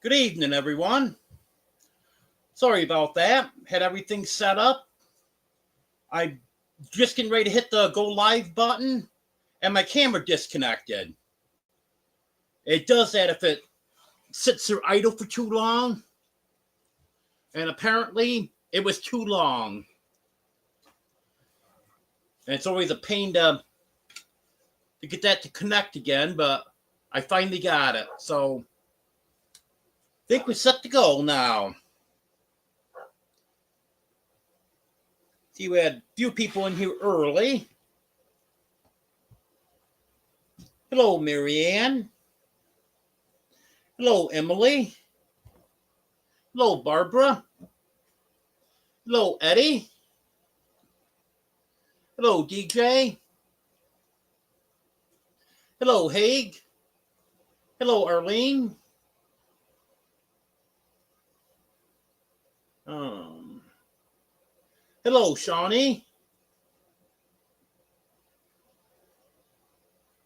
Good evening, everyone. Sorry about that. Had everything set up. I just getting ready to hit the go live button, and my camera disconnected. It does that if it sits there idle for too long, and apparently it was too long. And it's always a pain to get that to connect again, but I finally got it. So I think we're set to go now. See, we had a few people in here early. Hello, Marianne. Hello, Emily. Hello, Barbara. Hello, Eddie. Hello, DJ. Hello, Haig. Hello, Arlene. Hello, Shawnee.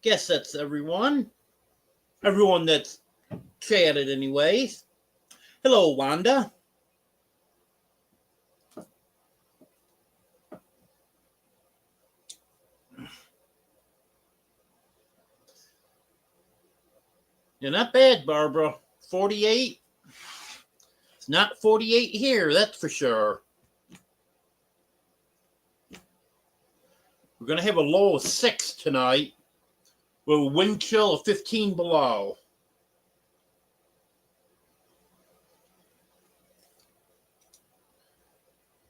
Guess that's everyone. Everyone that's chatted anyways. Hello, Wanda. You're not bad, Barbara. 48. It's not 48 here, that's for sure. We're going to have a low of 6 tonight with a wind chill of 15 below.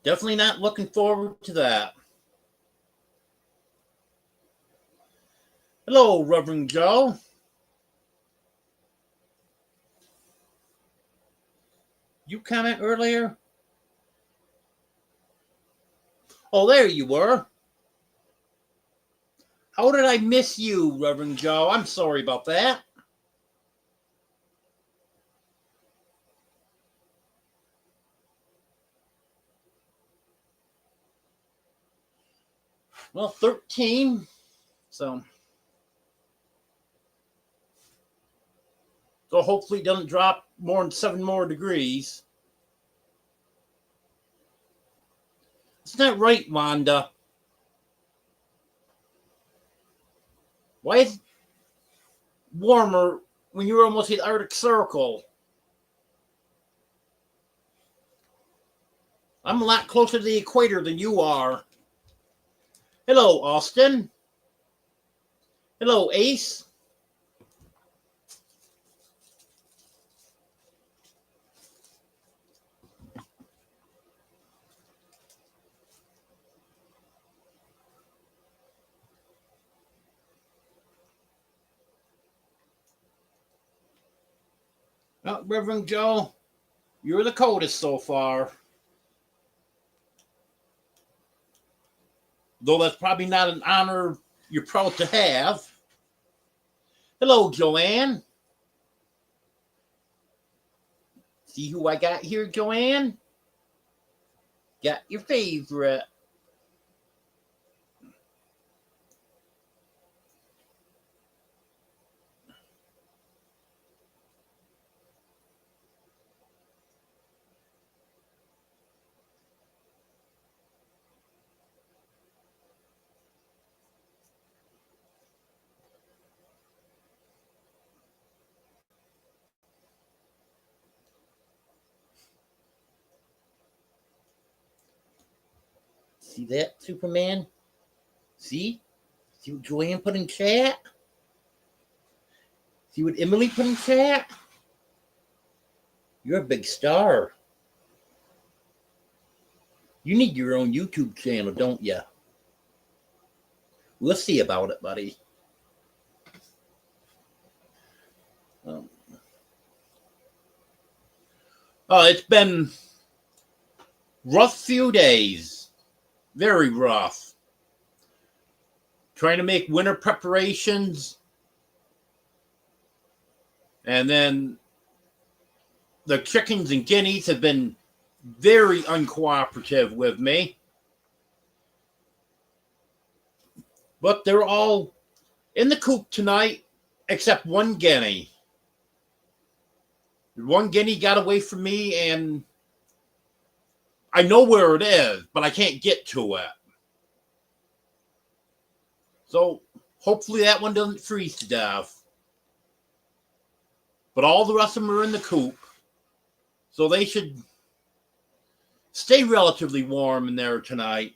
Definitely not looking forward to that. Hello, Reverend Joe. You comment earlier? Oh, there you were. How did I miss you, Reverend Joe? I'm sorry about that. Well, 13. So hopefully it doesn't drop more than 7 more degrees. It's not right, Wanda. Why is it warmer when you're almost at the Arctic Circle? I'm a lot closer to the equator than you are. Hello, Austin. Hello, Ace. Well, Reverend Joe, you're the coldest so far. Though that's probably not an honor you're proud to have. Hello, Joanne. See who I got here, Joanne? Got your favorite. See that, Superman? See? See what Joanne put in chat? See what Emily put in chat? You're a big star. You need your own YouTube channel, don't you? We'll see about it, buddy. It's been rough few days. Very rough. Trying to make winter preparations. And then the chickens and guineas have been very uncooperative with me. But they're all in the coop tonight, except one guinea. One guinea got away from me, and I know where it is, but I can't get to it. So hopefully that one doesn't freeze to death. But all the rest of them are in the coop, so they should stay relatively warm in there tonight.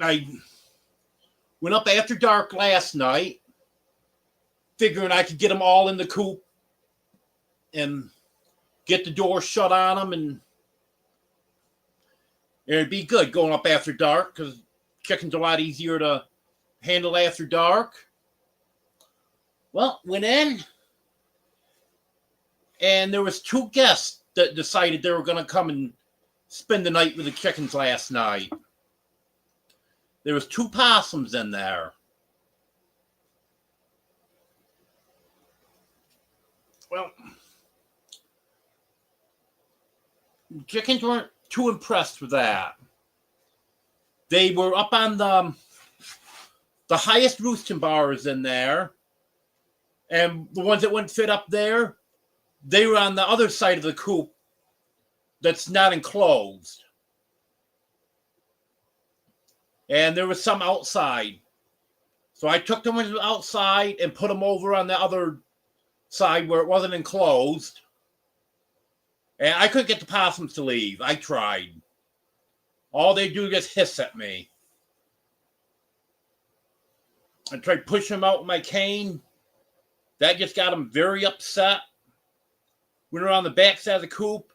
I went up after dark last night, figuring I could get them all in the coop and get the door shut on them, and it'd be good going up after dark because chickens are a lot easier to handle after dark. Well, went in, and there was 2 guests that decided they were going to come and spend the night with the chickens last night. There was 2 possums in there. Well, chickens weren't too impressed with that. They were up on the highest roosting bars in there, and the ones that wouldn't fit up there, they were on the other side of the coop that's not enclosed. And there was some outside. So I took them outside and put them over on the other side where it wasn't enclosed. And I couldn't get the possums to leave. I tried. All they do is just hiss at me. I tried pushing them out with my cane. That just got them very upset. Went around the back side of the coop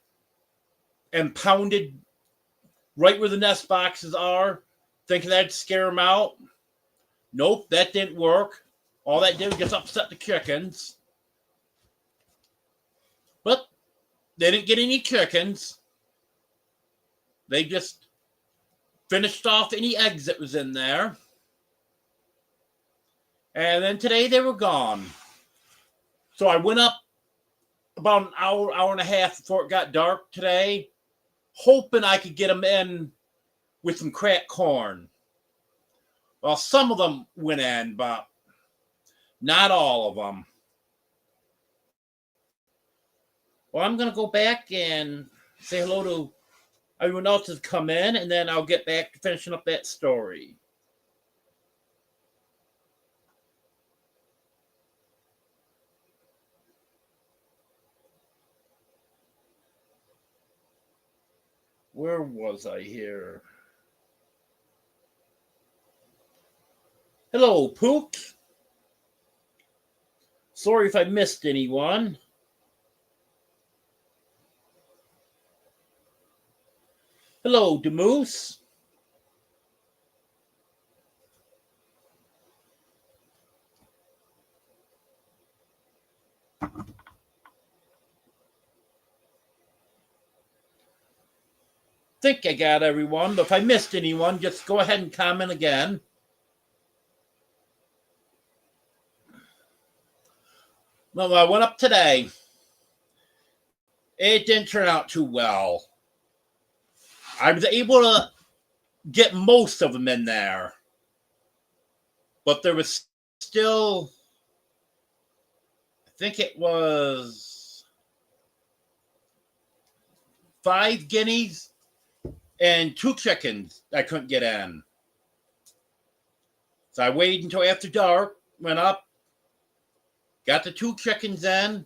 and pounded right where the nest boxes are, thinking that'd scare them out. Nope, that didn't work. All that did was just upset the chickens. But they didn't get any chickens. They just finished off any eggs that was in there. And then today they were gone. So I went up about an hour and a half before it got dark today, hoping I could get them in with some cracked corn. Well, some of them went in, but not all of them. Well, I'm going to go back and say hello to everyone else that's come in, and then I'll get back to finishing up that story. Where was I here? Hello, Pook. Sorry if I missed anyone. Hello, Demoose. Think I got everyone, but if I missed anyone, just go ahead and comment again. Well, I went up today. It didn't turn out too well. I was able to get most of them in there, but there was still, I think it was 5 guineas and 2 chickens I couldn't get in. So I waited until after dark, went up, got the 2 chickens in,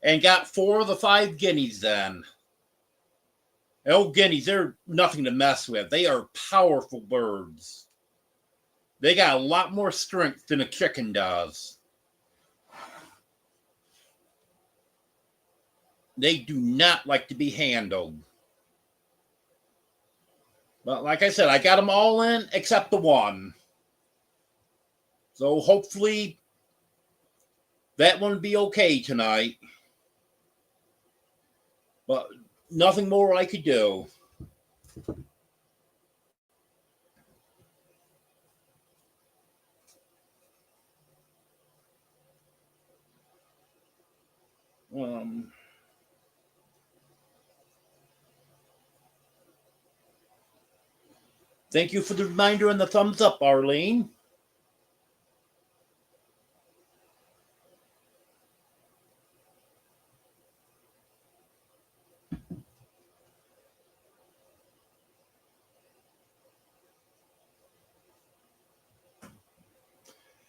and got 4 of the 5 guineas in. And old guineas, they're nothing to mess with. They are powerful birds. They got a lot more strength than a chicken does. They do not like to be handled. But like I said, I got them all in except the one. So hopefully that one will be okay tonight. But nothing more I could do. Thank you for the reminder and the thumbs up, Arlene.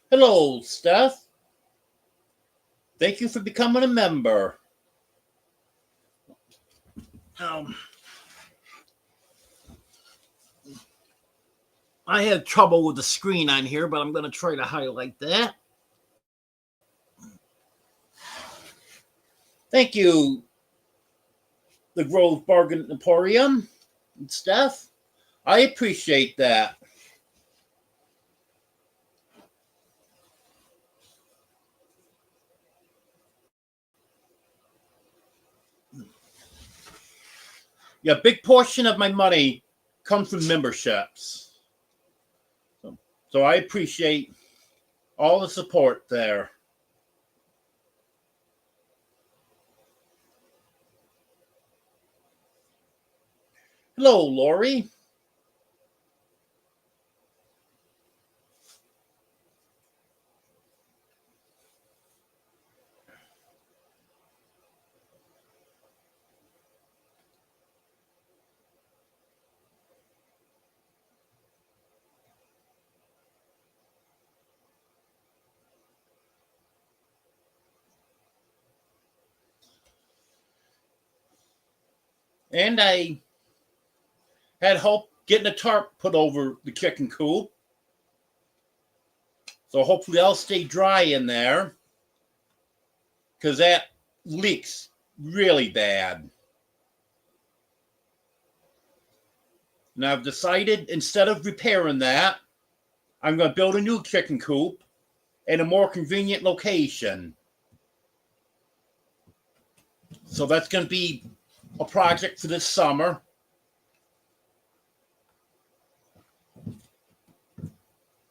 Hello, Steph. Thank you for becoming a member. I had trouble with the screen on here, but I'm going to try to highlight that. Thank you, the Grove Bargain Emporium and Steph. I appreciate that. Yeah, a big portion of my money comes from memberships. So I appreciate all the support there. Hello, Lori. And I had hope getting a tarp put over the chicken coop. So hopefully I'll stay dry in there, because that leaks really bad. And I've decided, instead of repairing that, I'm going to build a new chicken coop in a more convenient location. So that's going to be a project for this summer.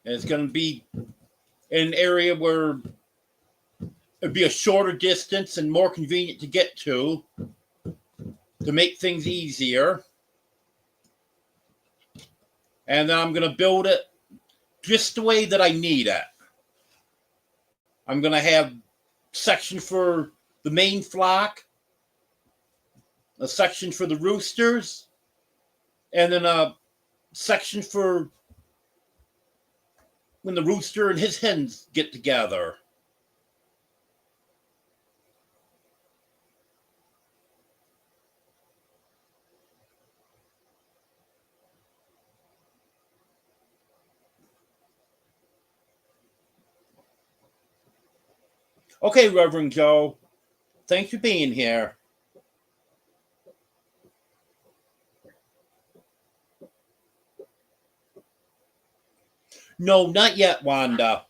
And it's going to be in an area where it'd be a shorter distance and more convenient to get to make things easier. And then I'm going to build it just the way that I need it. I'm going to have section for the main flock, a section for the roosters, and then a section for when the rooster and his hens get together. Okay, Reverend Joe. Thanks for being here. No, not yet, Wanda.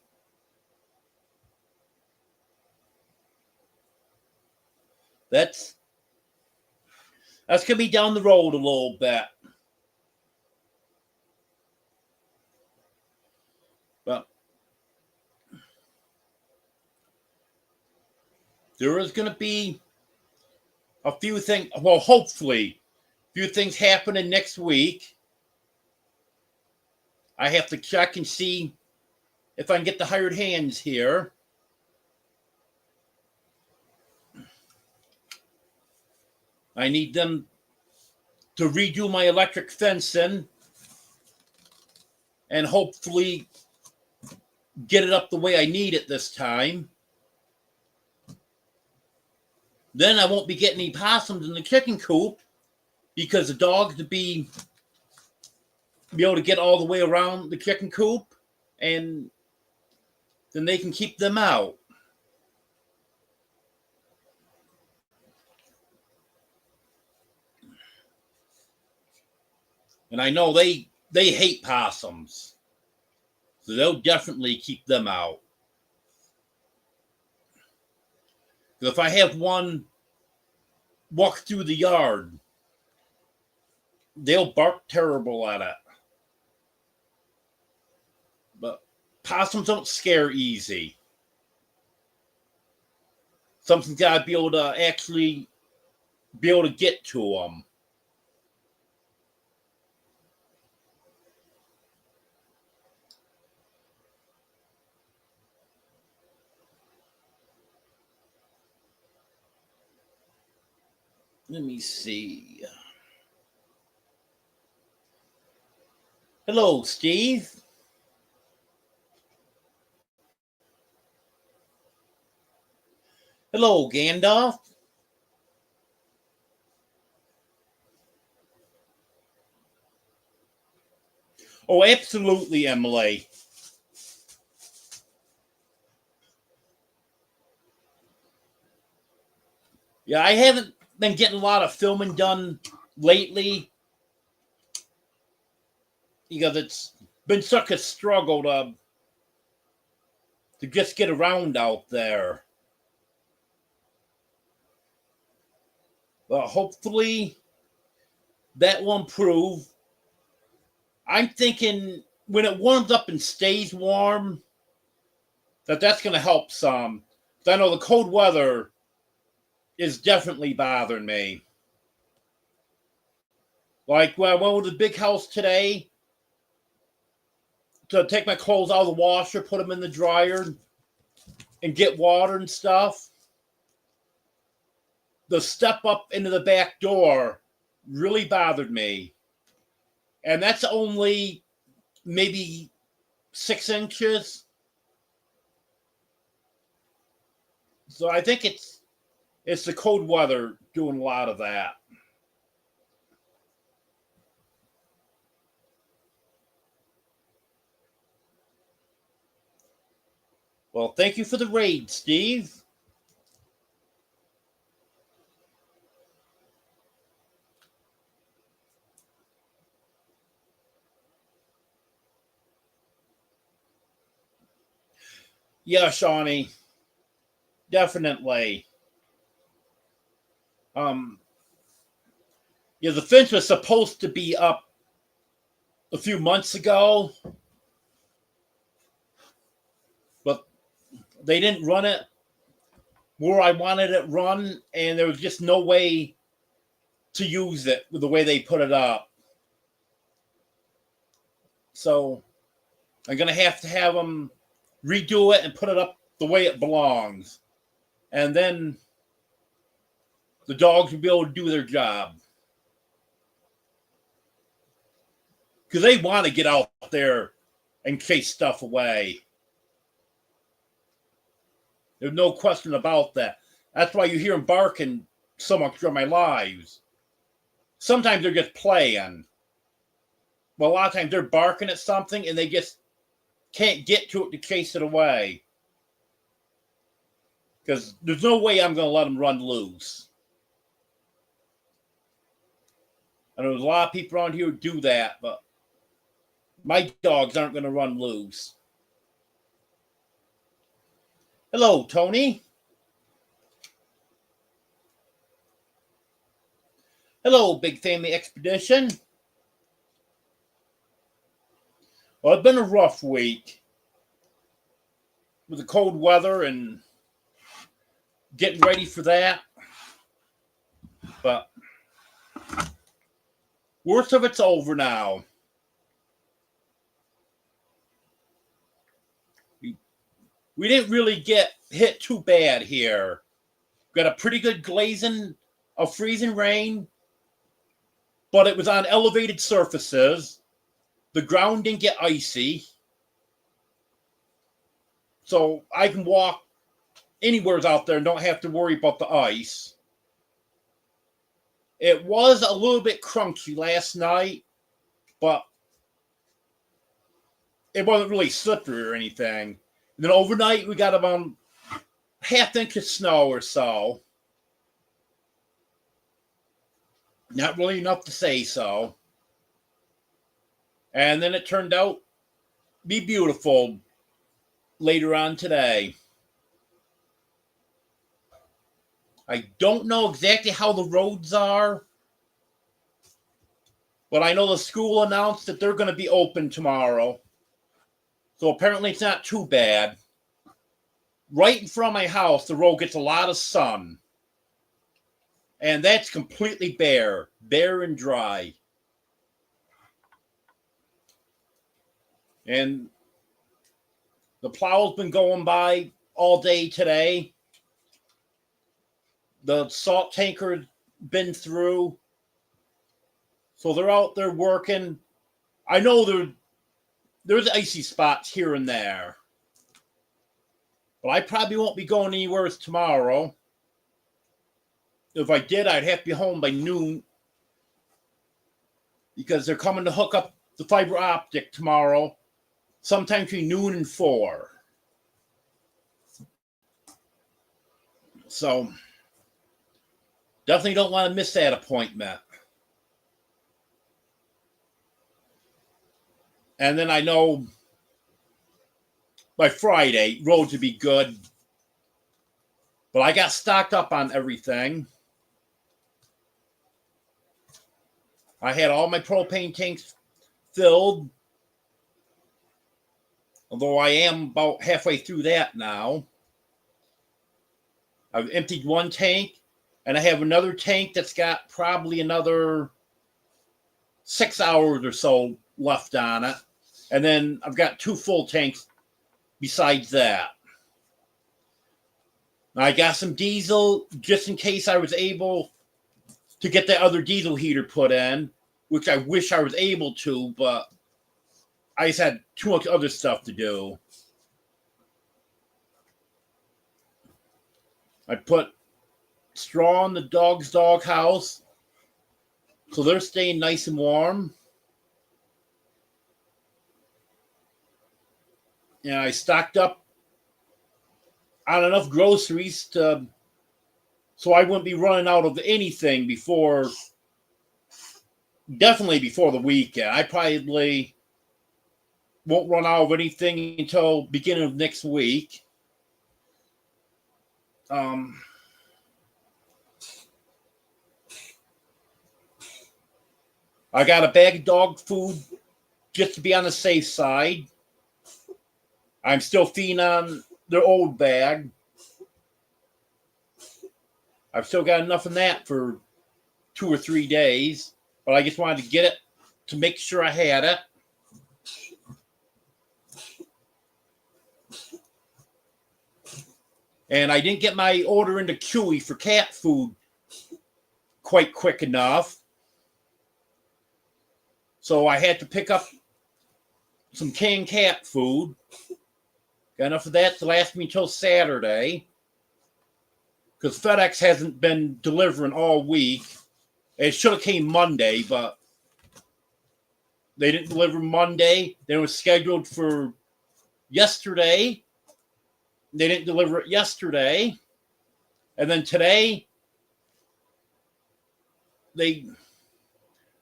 That's going to be down the road a little bit. But there is going to be a few things, well, hopefully, a few things happening next week. I have to check and see if I can get the hired hands here. I need them to redo my electric fencing and hopefully get it up the way I need it this time. Then I won't be getting any possums in the chicken coop, because the dogs would be able to get all the way around the chicken coop, and then they can keep them out. And I know they hate possums, so they'll definitely keep them out. Because if I have one walk through the yard, they'll bark terrible at it. But possums don't scare easy. Something's got to be able to actually be able to get to them. Let me see. Hello, Steve. Hello, Gandalf. Oh, absolutely, Emily. Yeah, I haven't been getting a lot of filming done lately because it's been such a struggle to just get around out there. But hopefully that will improve. I'm thinking when it warms up and stays warm, that's going to help some. I know the cold weather is definitely bothering me. Like when I went to the big house today to take my clothes out of the washer, put them in the dryer, and get water and stuff, the step up into the back door really bothered me. And that's only maybe 6 inches. So I think it's the cold weather doing a lot of that. Well, thank you for the raid, Steve. Yeah, Shawnee, definitely. Um, yeah, the fence was supposed to be up a few months ago, but they didn't run it where I wanted it run, and there was just no way to use it with the way they put it up. So I'm gonna have them redo it and put it up the way it belongs, and then the dogs will be able to do their job because they want to get out there and chase stuff away. There's no question about that. That's why you hear them barking so much during my lives. Sometimes they're just playing. Well, a lot of times they're barking at something and they just can't get to it to chase it away. Because there's no way I'm going to let them run loose. And there's a lot of people around here who do that, but my dogs aren't going to run loose. Hello, Tony. Hello, Big Family Expedition. Well, it's been a rough week with the cold weather and getting ready for that. But worst of it's over now. We didn't really get hit too bad here. Got a pretty good glazing of freezing rain, but it was on elevated surfaces. The ground didn't get icy. So I can walk anywhere out there and don't have to worry about the ice. It was a little bit crunchy last night, but it wasn't really slippery or anything. And then overnight, we got about ½ inch of snow or so. Not really enough to say so. And then it turned out to be beautiful later on today. I don't know exactly how the roads are, but I know the school announced that they're going to be open tomorrow. So apparently it's not too bad. Right in front of my house, the road gets a lot of sun. And that's completely bare and dry. And the plow's been going by all day today. The salt tanker been through. So they're out there working. I know there's icy spots here and there. But I probably won't be going anywhere tomorrow. If I did, I'd have to be home by noon because they're coming to hook up the fiber optic tomorrow, sometime between noon and 4. So definitely don't want to miss that appointment. And then I know by Friday, roads would be good. But I got stocked up on everything. I had all my propane tanks filled. Although I am about halfway through that now. I've emptied one tank, and I have another tank that's got probably another 6 hours or so left on it. And then I've got 2 full tanks besides that. I got some diesel just in case I was able to get that other diesel heater put in, which I wish I was able to, but I just had too much other stuff to do. I put straw in the dog's doghouse, so they're staying nice and warm. And I stocked up on enough groceries so I wouldn't be running out of anything definitely before the weekend. I probably won't run out of anything until beginning of next week. I got a bag of dog food just to be on the safe side. I'm still feeding on their old bag. I've still got enough of that for 2 or 3 days, but I just wanted to get it to make sure I had it. And I didn't get my order into Chewy for cat food quite quick enough. So I had to pick up some canned cat food. Got enough of that to last me until Saturday. Because FedEx hasn't been delivering all week. It should have came Monday, but they didn't deliver Monday. They were scheduled for yesterday. They didn't deliver it yesterday. And then today, there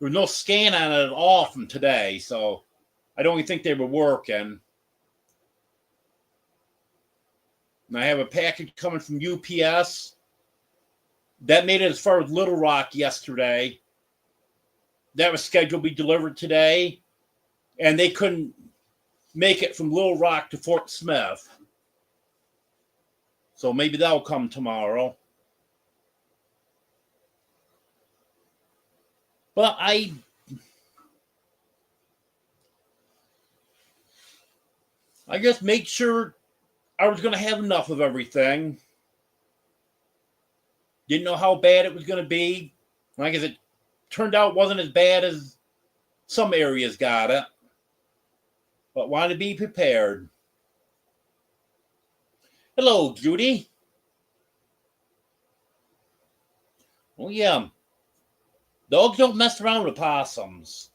was no scan on it at all from today. So I don't even think they were working. And I have a package coming from UPS. That made it as far as Little Rock yesterday. That was scheduled to be delivered today. And they couldn't make it from Little Rock to Fort Smith. So maybe that'll come tomorrow. But I just made sure I was going to have enough of everything. Didn't know how bad it was going to be. Like I said, it turned out it wasn't as bad as some areas got it. But wanted to be prepared. Hello, Judy. Oh, yeah. Dogs don't mess around with possums.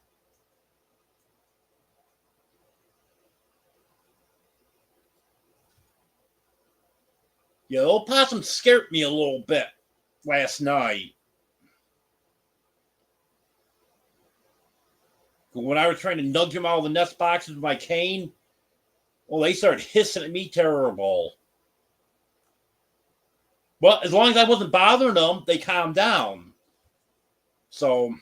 Yeah, the old possum scared me a little bit last night. When I was trying to nudge them out of the nest boxes with my cane, well, they started hissing at me terrible. But as long as I wasn't bothering them, they calmed down. So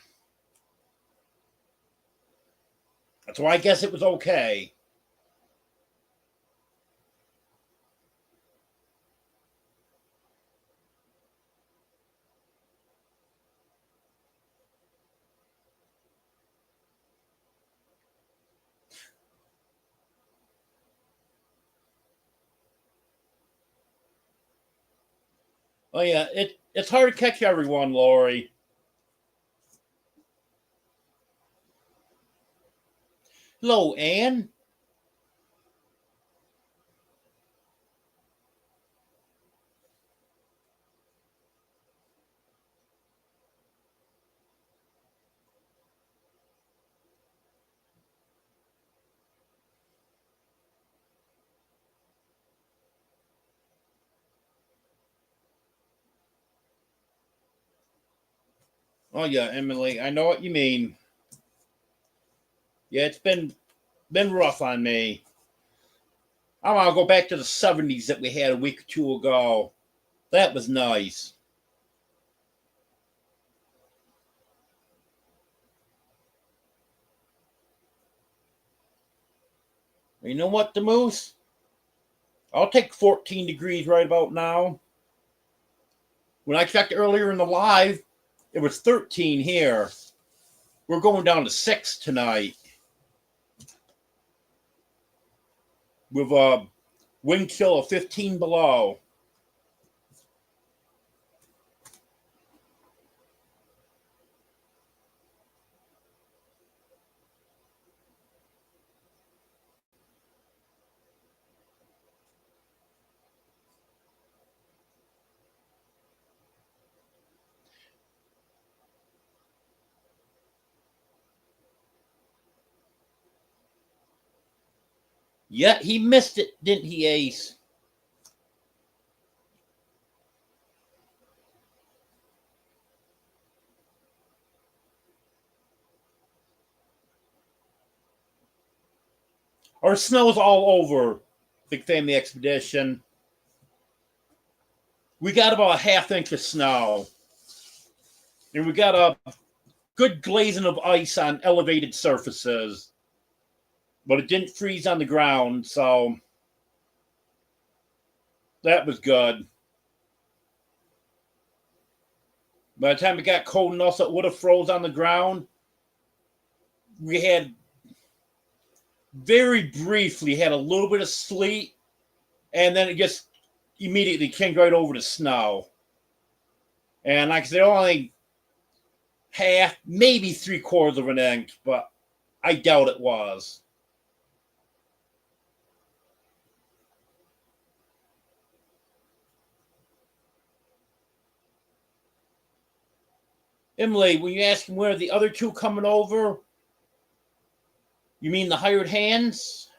that's why I guess it was okay. Oh yeah, It's hard to catch everyone, Lori. Hello, Anne. Oh yeah, Emily, I know what you mean. Yeah, it's been rough on me. I want to go back to the '70s that we had a week or two ago. That was nice. You know what, the moose? I'll take 14 degrees right about now. When I checked earlier in the live, it was 13 here. We're going down to 6 tonight with a wind chill of 15 below. Yeah, he missed it, didn't he, Ace? Our snow's all over Big Family Expedition. We got about a half inch of snow. And we got a good glazing of ice on elevated surfaces. But it didn't freeze on the ground, so that was good. By the time it got cold enough that it would have froze on the ground, we had very briefly had a little bit of sleet, and then it just immediately came right over to snow. And like I said, only half, maybe 3/4 of an inch, but I doubt it was. Emily, when you ask where are the other two coming over, you mean the hired hands?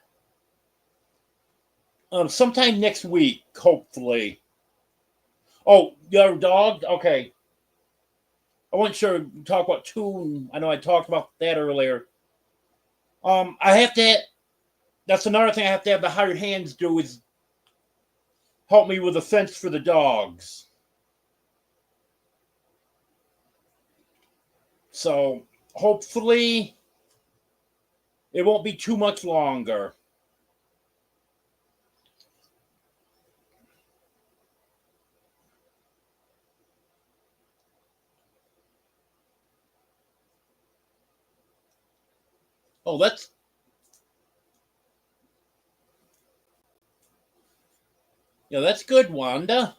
Sometime next week, hopefully. Oh, your dog? Okay. I wasn't sure to talk about two. I know I talked about that earlier. I have to. That's another thing I have to have the hired hands do is help me with a fence for the dogs. So hopefully it won't be too much longer. Oh, that's good, Wanda.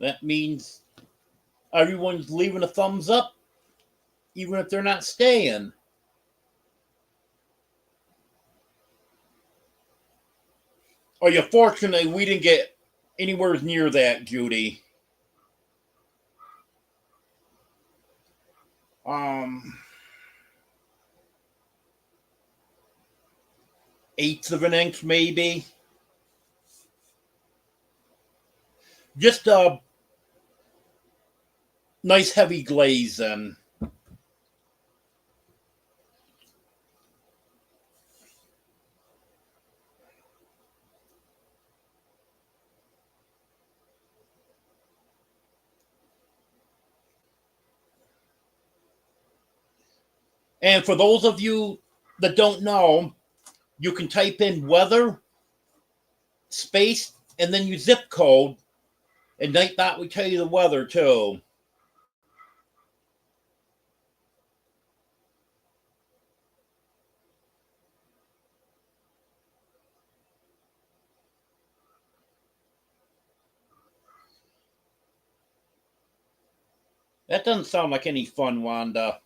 That means everyone's leaving a thumbs up, even if they're not staying. Oh, yeah, fortunately, we didn't get anywhere near that, Judy. Um, eighth of an inch, maybe. Just a nice heavy glazing. And for those of you that don't know, you can type in weather, space, and then your zip code, and Nightbot will tell you the weather too. That doesn't sound like any fun, Wanda.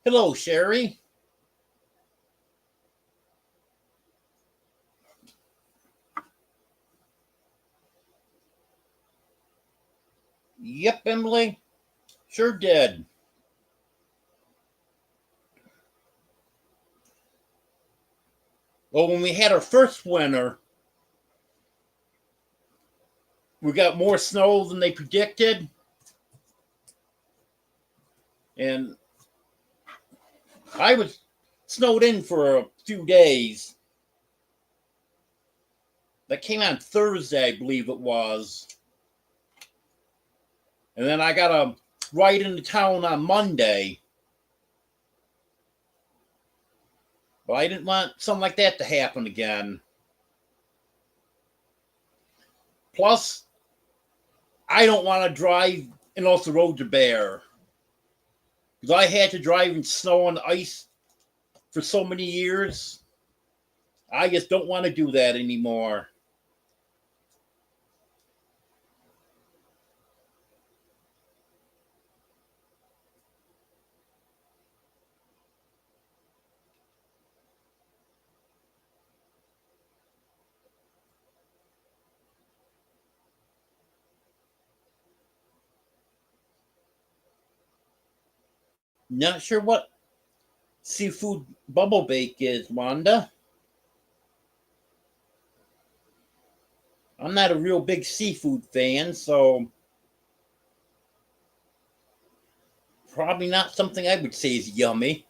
Hello, Sherry. Yep, Emily. Sure did. Well, when we had our first winter, we got more snow than they predicted. And I was snowed in for a few days. That came on Thursday, I believe it was. And then I got a ride into town on Monday. But I didn't want something like that to happen again. Plus, I don't want to drive unless the roads are bare. Because I had to drive in snow and ice for so many years. I just don't want to do that anymore. Not sure what seafood bubble bake is, Wanda. I'm not a real big seafood fan, so probably not something I would say is yummy.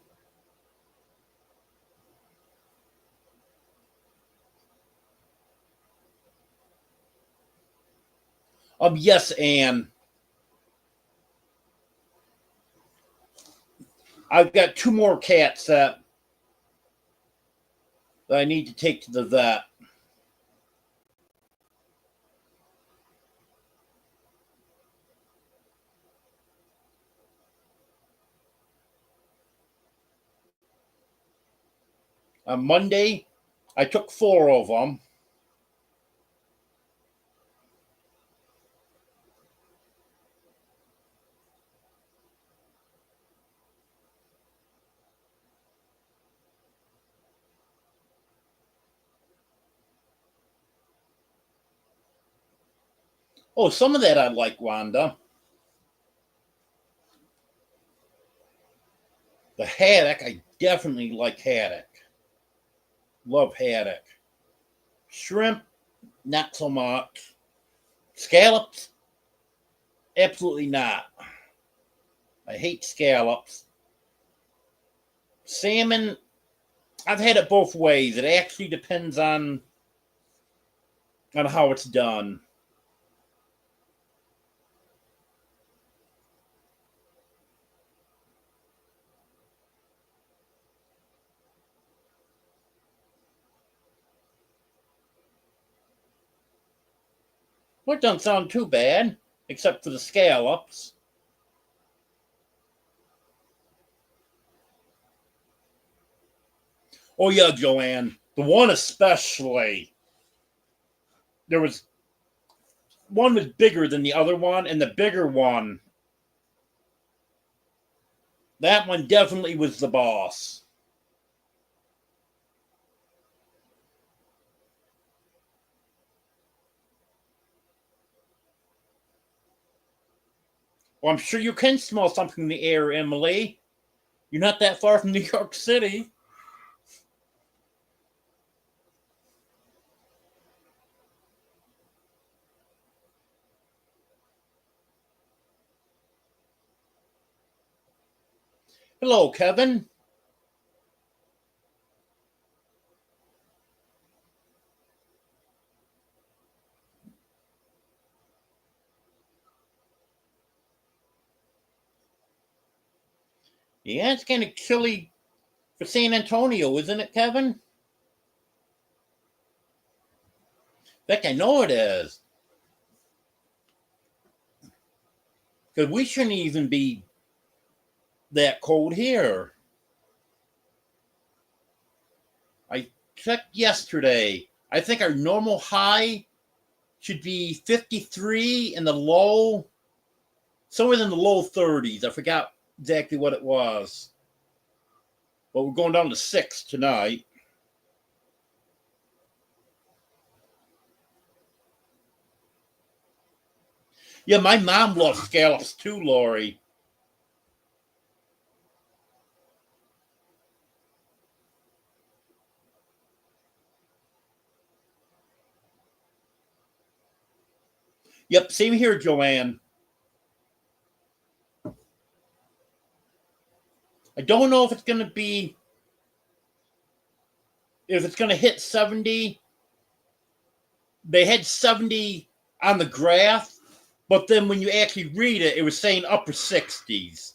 Yes, Anne. I've got two more cats that I need to take to the vet. On Monday, I took four of them. Oh, some of that I like, Wanda. The haddock, I definitely like haddock. Love haddock. Shrimp, not so much. Scallops, absolutely not. I hate scallops. Salmon, I've had it both ways. It actually depends on how it's done. Well, it doesn't sound too bad, except for the scallops. Oh yeah, Joanne, the one especially. There was one was bigger than the other one, and the bigger one, that one definitely was the boss. Well, I'm sure you can smell something in the air, Emily. You're not that far from New York City. Hello, Kevin. Yeah, it's kind of chilly for San Antonio, isn't it, Kevin? In fact, I know it is. Because we shouldn't even be that cold here. I checked yesterday. I think our normal high should be 53 and the low, somewhere in the low 30s. I forgot exactly what it was. But we're going down to 6 tonight. Yeah, my mom loves scallops too, Lori. Yep, same here, Joanne. I don't know if it's going to be, if it's going to hit 70. They had 70 on the graph, but then when you actually read it, it was saying upper 60s.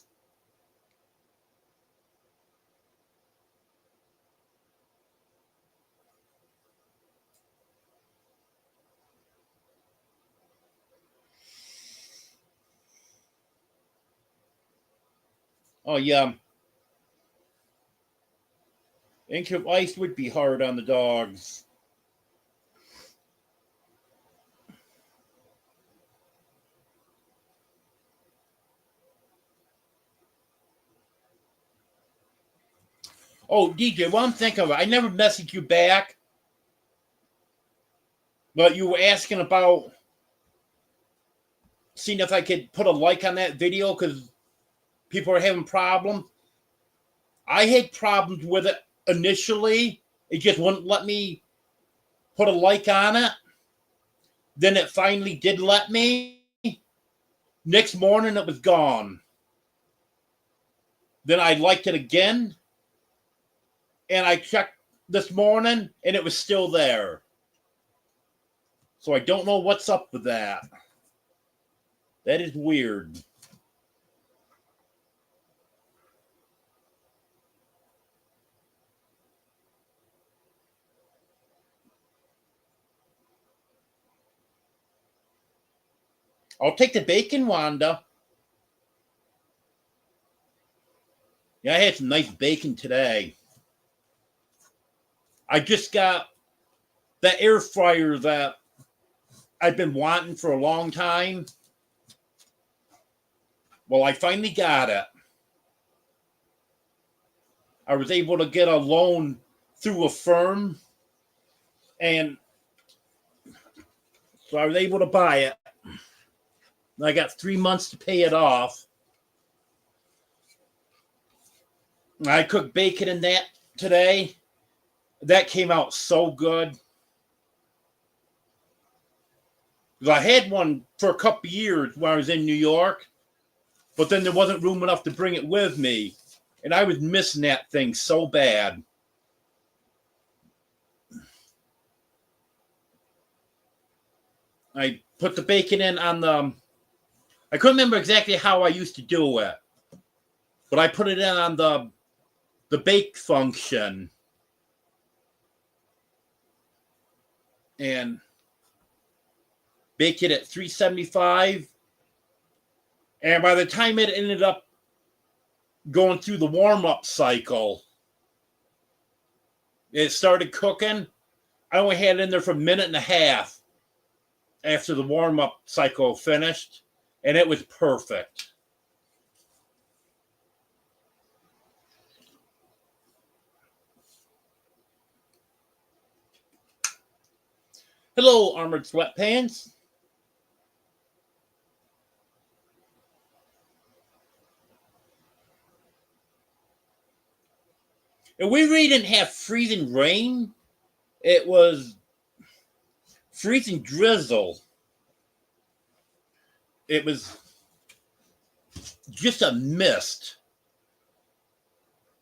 Oh, yeah. Ancient ice would be hard on the dogs. Oh, DJ, while I'm thinking of it, I never messaged you back, but you were asking about seeing if I could put a like on that video because people are having problems. I had problems with it initially. It just wouldn't let me put a like on it. Then it finally did let me. Next morning, it was gone. Then I liked it again. And I checked this morning, and it was still there. So I don't know what's up with that. That is weird. I'll take the bacon, Wanda. Yeah, I had some nice bacon today. I just got that air fryer that I've been wanting for a long time. Well, I finally got it. I was able to get a loan through a firm, and so I was able to buy it. I got 3 months to pay it off. I cooked bacon in that today. That came out so good. I had one for a couple of years when I was in New York, but then there wasn't room enough to bring it with me. And I was missing that thing so bad. I put the bacon in on the, I couldn't remember exactly how I used to do it, but I put it in on the bake function. And bake it at 375. And by the time it ended up going through the warm-up cycle, it started cooking. I only had it in there for a minute and a half after the warm-up cycle finished, and it was perfect. Hello, Armored Sweatpants. And we really didn't have freezing rain. It was freezing drizzle. It was just a mist.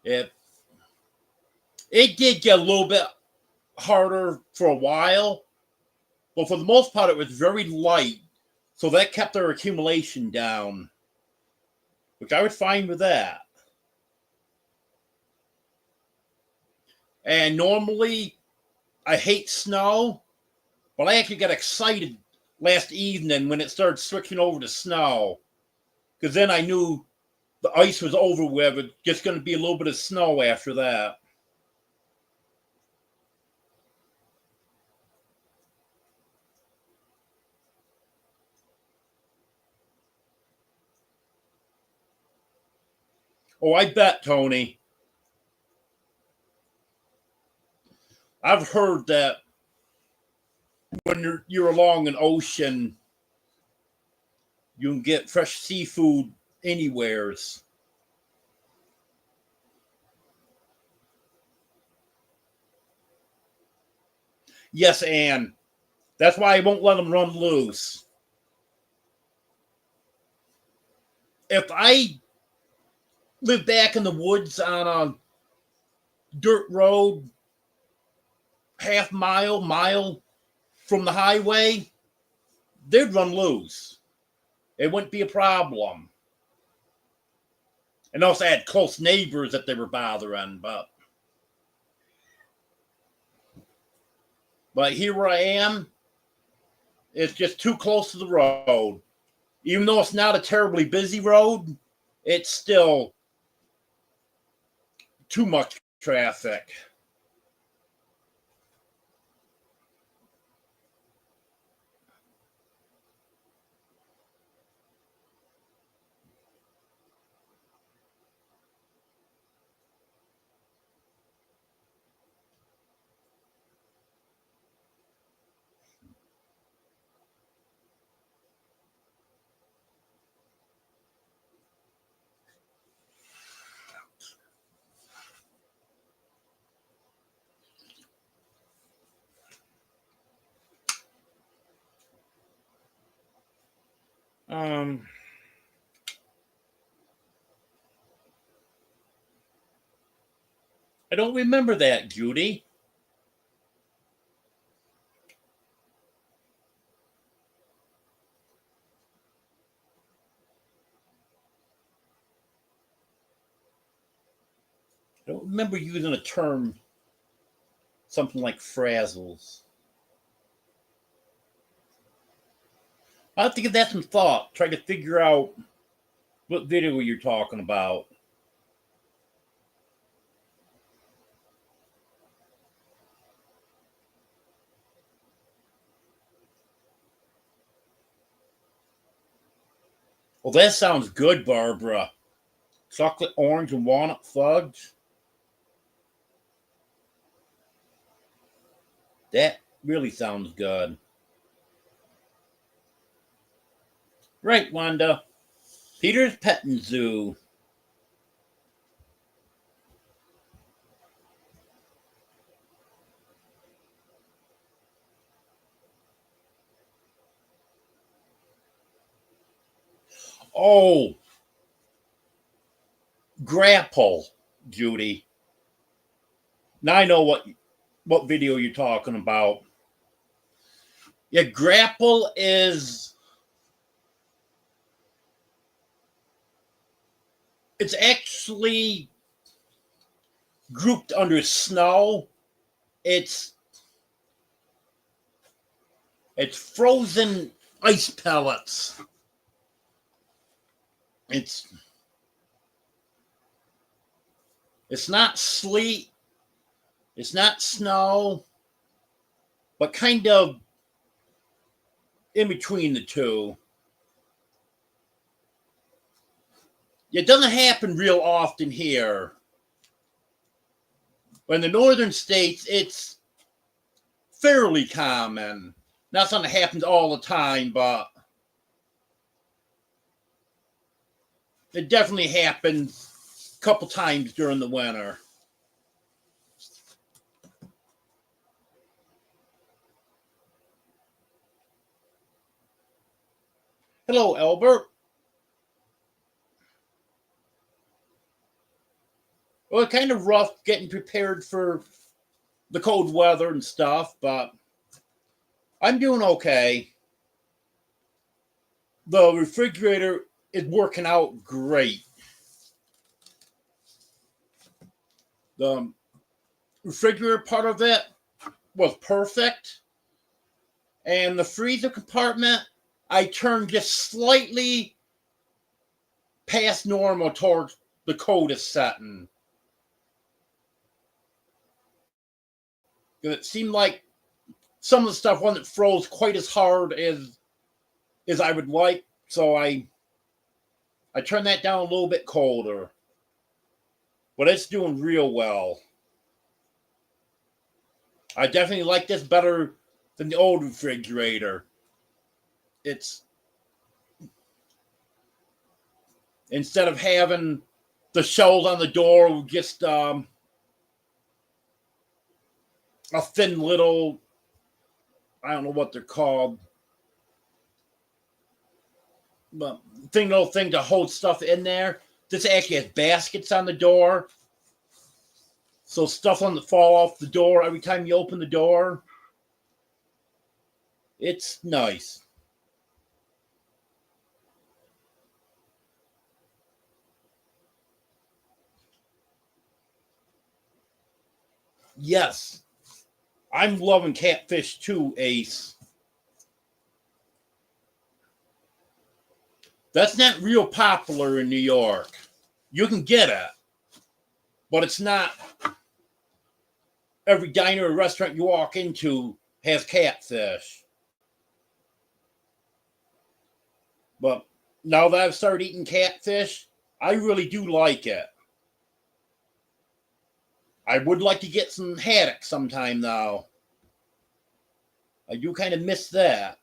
It did get a little bit harder for a while, but for the most part, it was very light. So that kept our accumulation down, which I was fine with that. And normally I hate snow, but I actually got excited last evening when it started switching over to snow. Because then I knew the ice was over with. It's just going to be a little bit of snow after that. Oh, I bet, Tony. I've heard that when you're along an ocean, you can get fresh seafood anywheres. Yes, Anne. That's why I won't let them run loose. If I live back in the woods on a dirt road, mile from the highway, they'd run loose. It wouldn't be a problem. And also, I had close neighbors that they were bothering, but here where I am, it's just too close to the road. Even though it's not a terribly busy road, it's still too much traffic. Um, I don't remember that, Judy. I don't remember using a term something like frazzles. I'll have to give that some thought. Try to figure out what video you're talking about. Well, that sounds good, Barbara. Chocolate, orange, and walnut fudge. That really sounds good. Right, Wanda. Peter's Petting Zoo. Oh, grapple, Judy. Now I know what video you're talking about. Yeah, grapple is it's actually grouped under snow. It's it's frozen ice pellets. It's it's not sleet, it's not snow, but kind of in between the two. It doesn't happen real often here. But in the northern states, it's fairly common. Not something that happens all the time, but it definitely happens a couple times during the winter. Hello, Albert. Well, it's kind of rough getting prepared for the cold weather and stuff, but I'm doing okay. The refrigerator is working out great. The refrigerator part of it was perfect. And the freezer compartment, I turned just slightly past normal towards the coldest setting. It seemed like some of the stuff wasn't froze quite as hard as I would like, so I turned that down a little bit colder. But it's doing real well. I definitely like this better than the old refrigerator. It's instead of having the shells on the door, just a thin little, I don't know what they're called, but little thing to hold stuff in there. This actually has baskets on the door, so stuff doesn't fall off the door every time you open the door. It's nice. Yes, I'm loving catfish too, Ace. That's not real popular in New York. You can get it, but it's not every diner or restaurant you walk into has catfish. But now that I've started eating catfish, I really do like it. I would like to get some haddock sometime now. I do kind of miss that.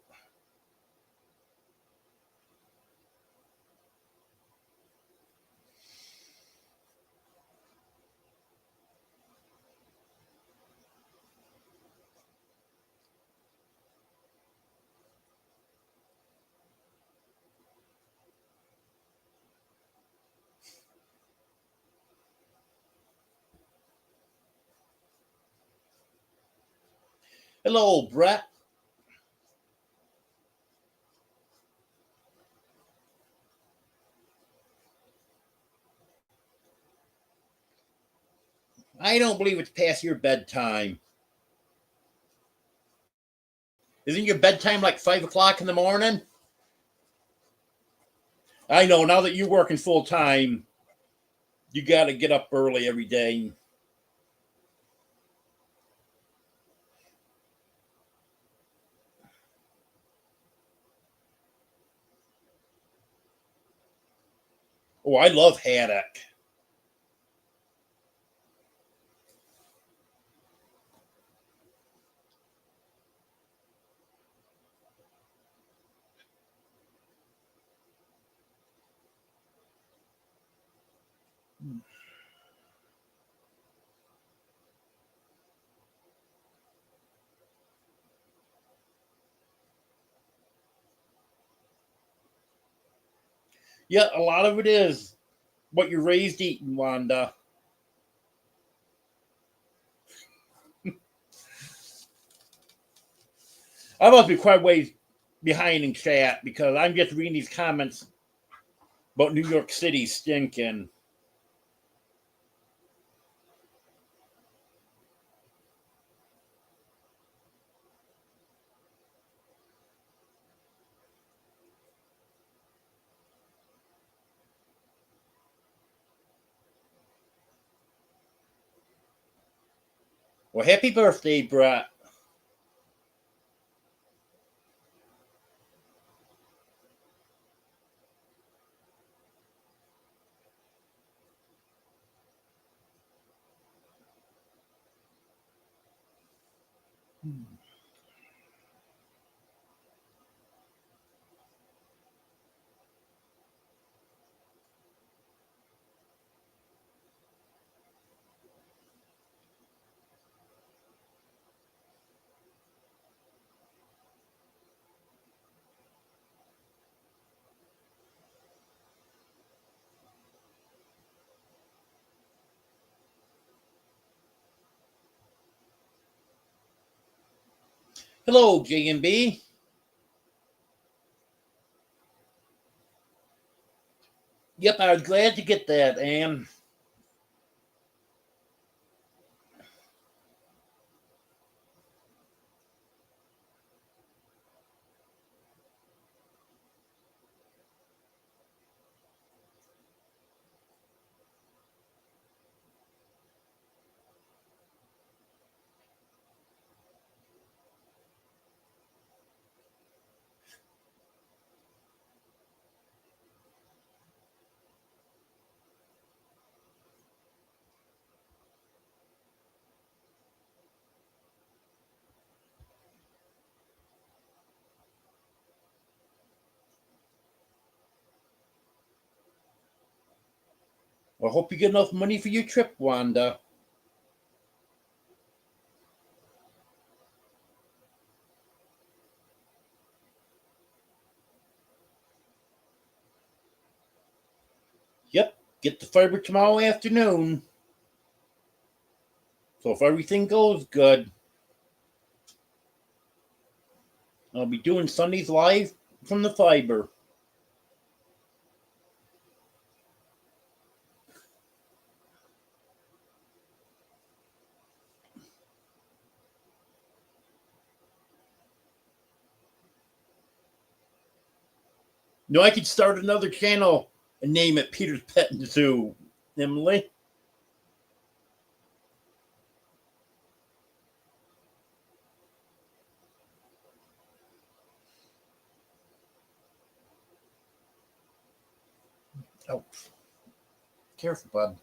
Hello, Brett. I don't believe it's past your bedtime. Isn't your bedtime like 5 o'clock in the morning? I know, now that you're working full time, you got to get up early every day. Oh, I love haddock. Yeah, a lot of it is what you're raised eating, Wanda. I must be quite a ways behind in chat because I'm just reading these comments about New York City stinking. Well, happy birthday, Brett. Hello, J&B. Yep, I was glad to get that, Ann. I hope you get enough money for your trip, Wanda. Yep, get the fiber tomorrow afternoon. So if everything goes good, I'll be doing Sundays live from the fiber. No, I could start another channel and name it Peter's Pet and Zoo, Emily. Oh, careful, bud.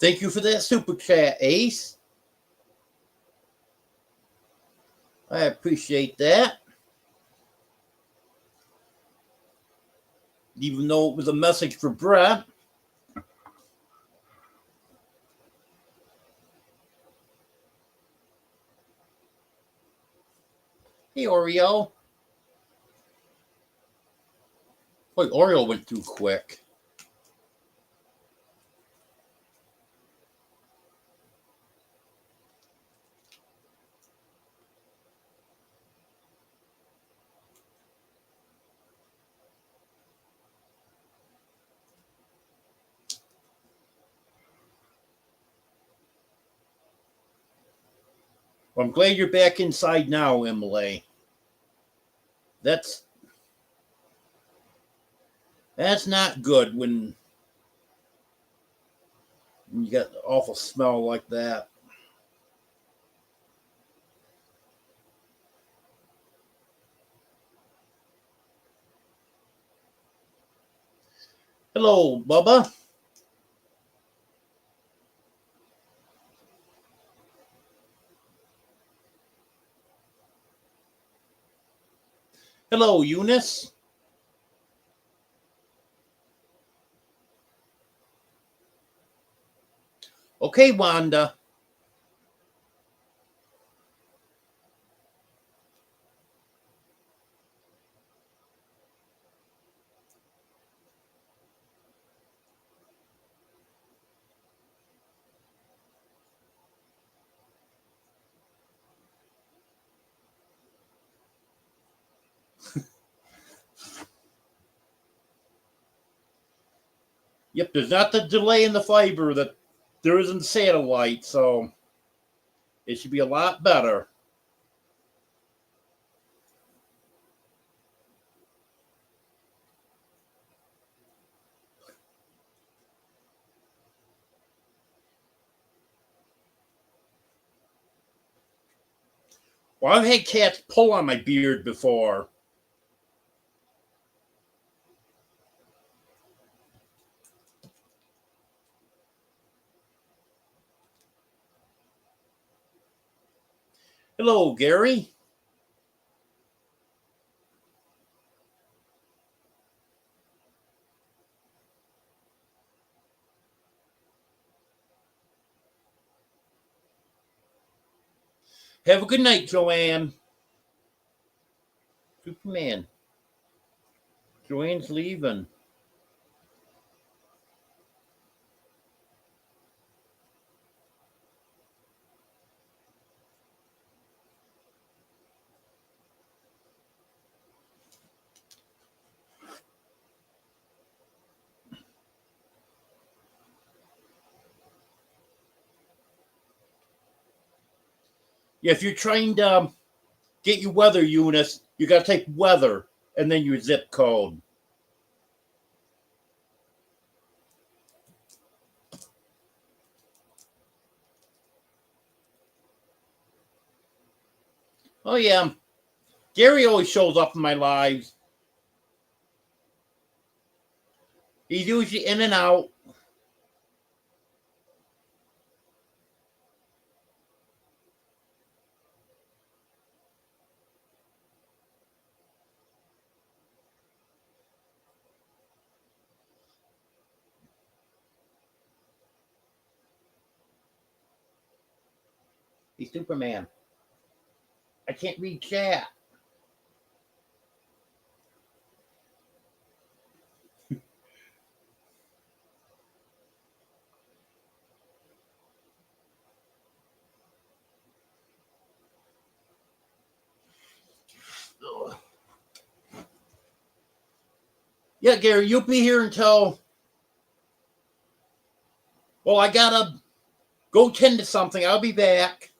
Thank you for that super chat, Ace. I appreciate that. Even though it was a message for Brett. Hey, Oreo. Boy, Oreo went through quick. Well, I'm glad you're back inside now, Emily. That's not good when you got an awful smell like that. Hello, Bubba. Hello, Eunice. Okay, Wanda. Yep, there's not the delay in the fiber that there is in satellite, so it should be a lot better. Well, I've had cats pull on my beard before. Hello, Gary. Have a good night, Joanne. Superman. Joanne's leaving. If you're trying to get your weather units, you got to take weather and then your zip code. Oh, yeah. Gary always shows up in my lives. He's usually in and out. He's Superman. I can't read chat. Yeah, Gary, you'll be here until. Well, I gotta go tend to something. I'll be back.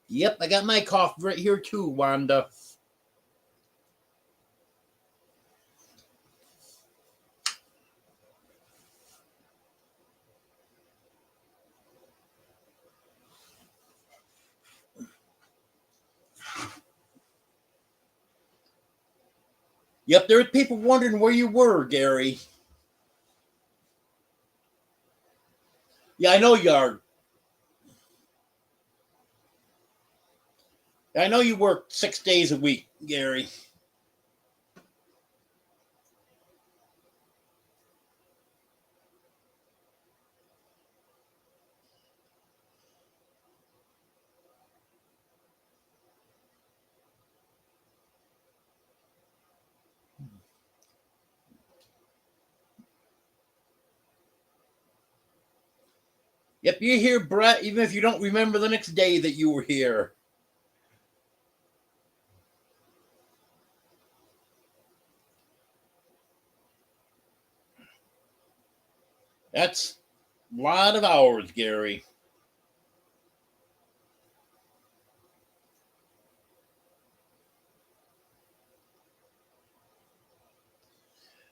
Yep, I got my cough right here too, Wanda. Yep, there's people wondering where you were, Gary. Yeah, I know you are. I know you work 6 days a week, Gary. Yep, you're here, Brett, even if you don't remember the next day that you were here. That's a lot of hours, Gary.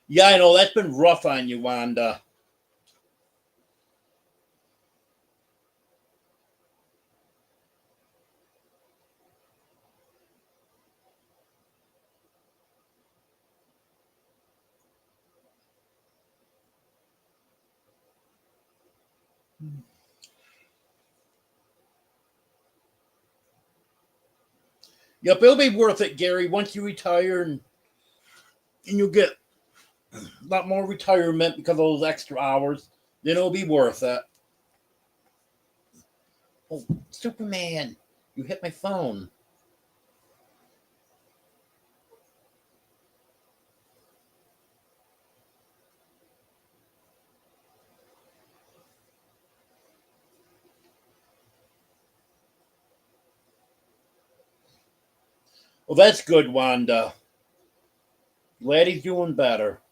Yeah, I know, that's been rough on you, Wanda. Yep, it'll be worth it, Gary, once you retire and you'll get a lot more retirement because of those extra hours. Then it'll be worth it. Oh, Superman, you hit my phone. Well, that's good, Wanda. Glad he's doing better.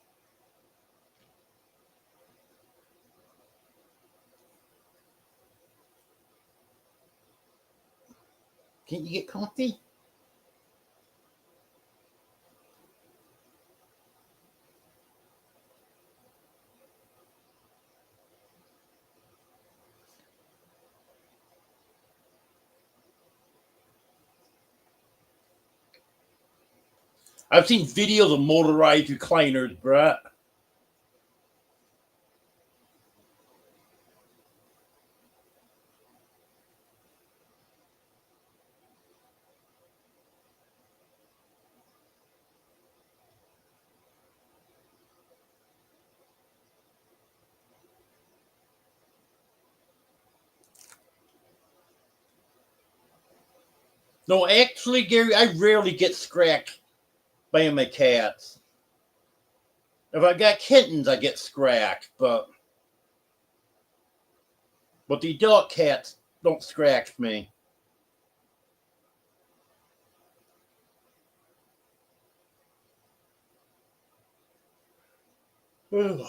Can't you get comfy? I've seen videos of motorized recliners, Brett. No, actually, Gary, I rarely get scratched by my cats. If I got kittens, I get scratched, but the adult cats don't scratch me. Well,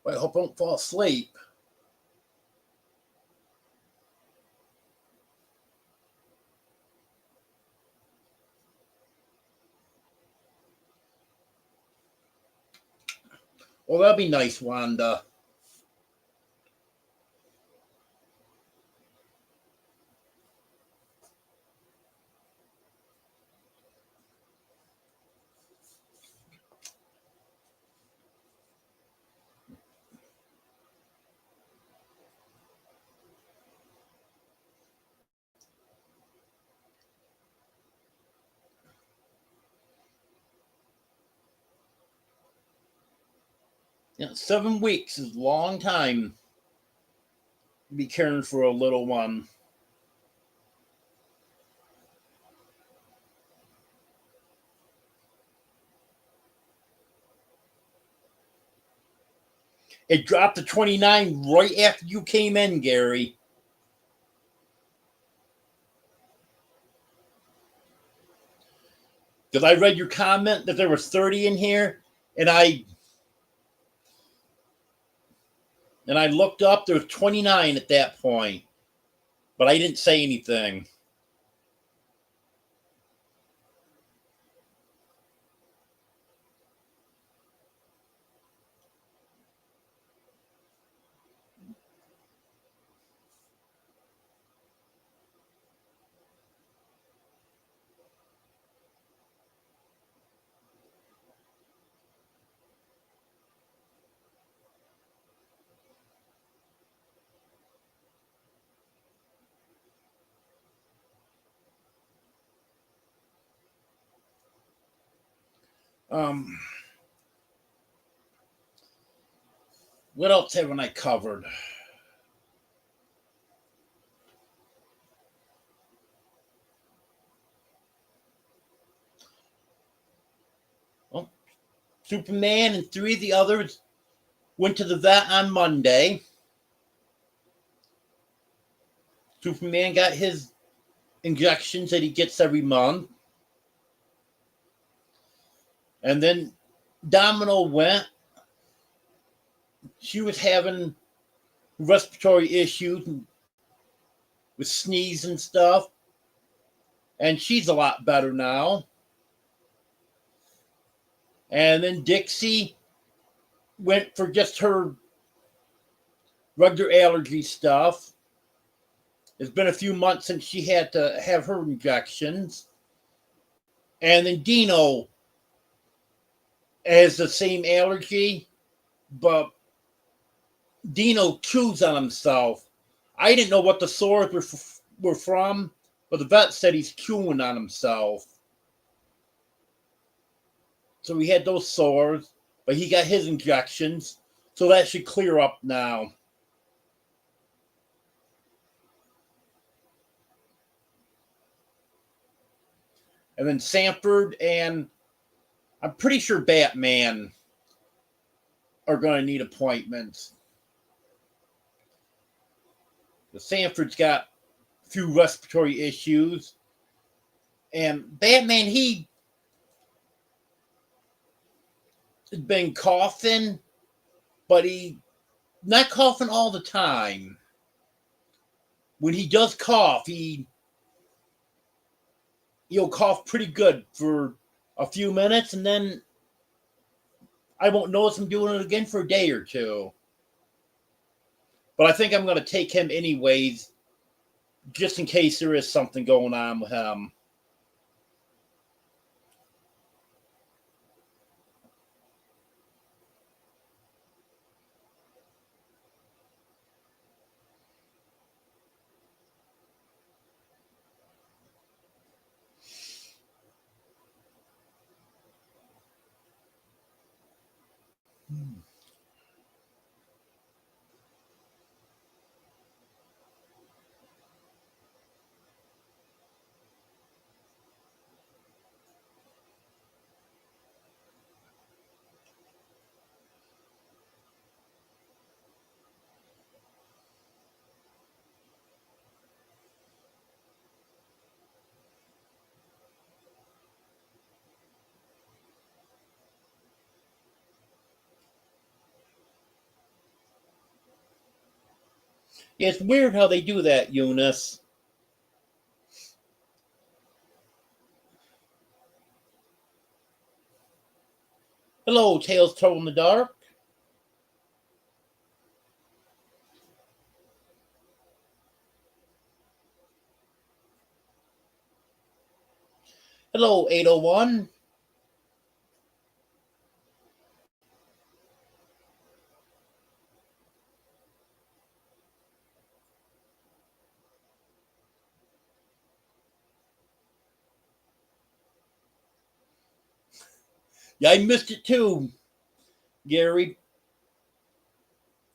I hope I don't fall asleep. Well, that'd be nice, Wanda. Yeah, 7 weeks is a long time to be caring for a little one. It dropped to 29 right after you came in, Gary. Because I read your comment that there was 30 in here, and I looked up, there was 29 at that point, but I didn't say anything. Um, what else haven't I covered? Well, Superman and three of the others went to the vet on Monday. Superman got his injections that he gets every month. And then Domino went. She was having respiratory issues with sneeze and stuff. And she's a lot better now. And then Dixie went for just her regular allergy stuff. It's been a few months since she had to have her injections. And then Dino has the same allergy, but Dino chews on himself. I didn't know what the sores were from, but the vet said he's chewing on himself. So he had those sores, but he got his injections, so that should clear up now. And then Sanford and I'm pretty sure Batman are going to need appointments. The Sanford's got a few respiratory issues. And Batman, he has been coughing, but he not coughing all the time. When he does cough, he'll cough pretty good for a few minutes, and then I won't notice him doing it again for a day or two. But I think I'm going to take him anyways, just in case there is something going on with him. It's weird how they do that, Eunice. Hello, Tales Told in the Dark. Hello, 801. Yeah, I missed it too, Gary.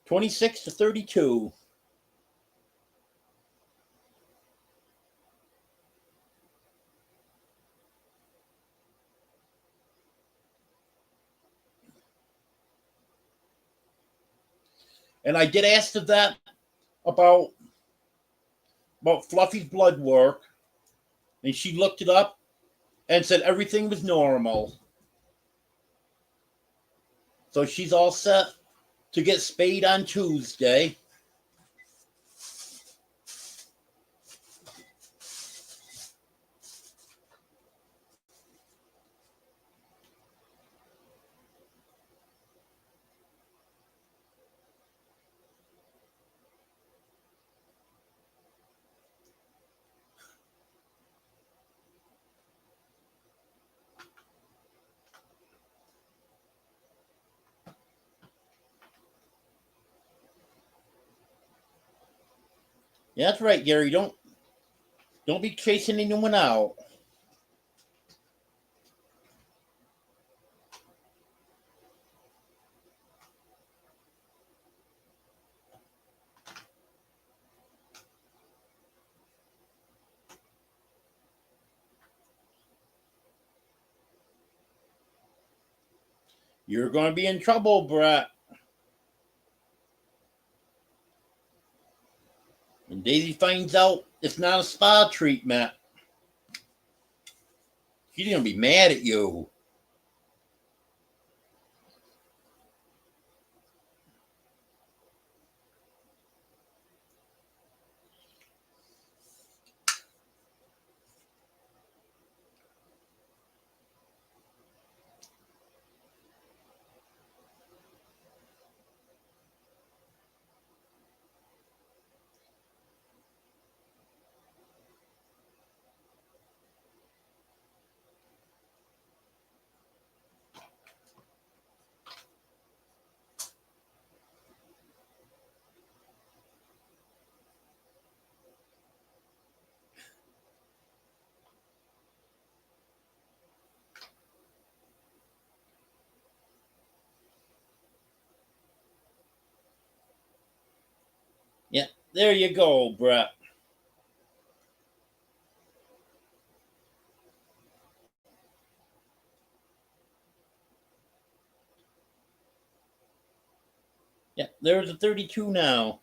26-32. And I did ask the vet about Fluffy's blood work, and she looked it up and said everything was normal. So she's all set to get spayed on Tuesday. Yeah, that's right, Gary. Don't be chasing anyone out. You're going to be in trouble, Brett. And Daisy finds out it's not a spa treatment. She's going to be mad at you. Yeah, there you go, Brett. Yeah, there's a 32 now.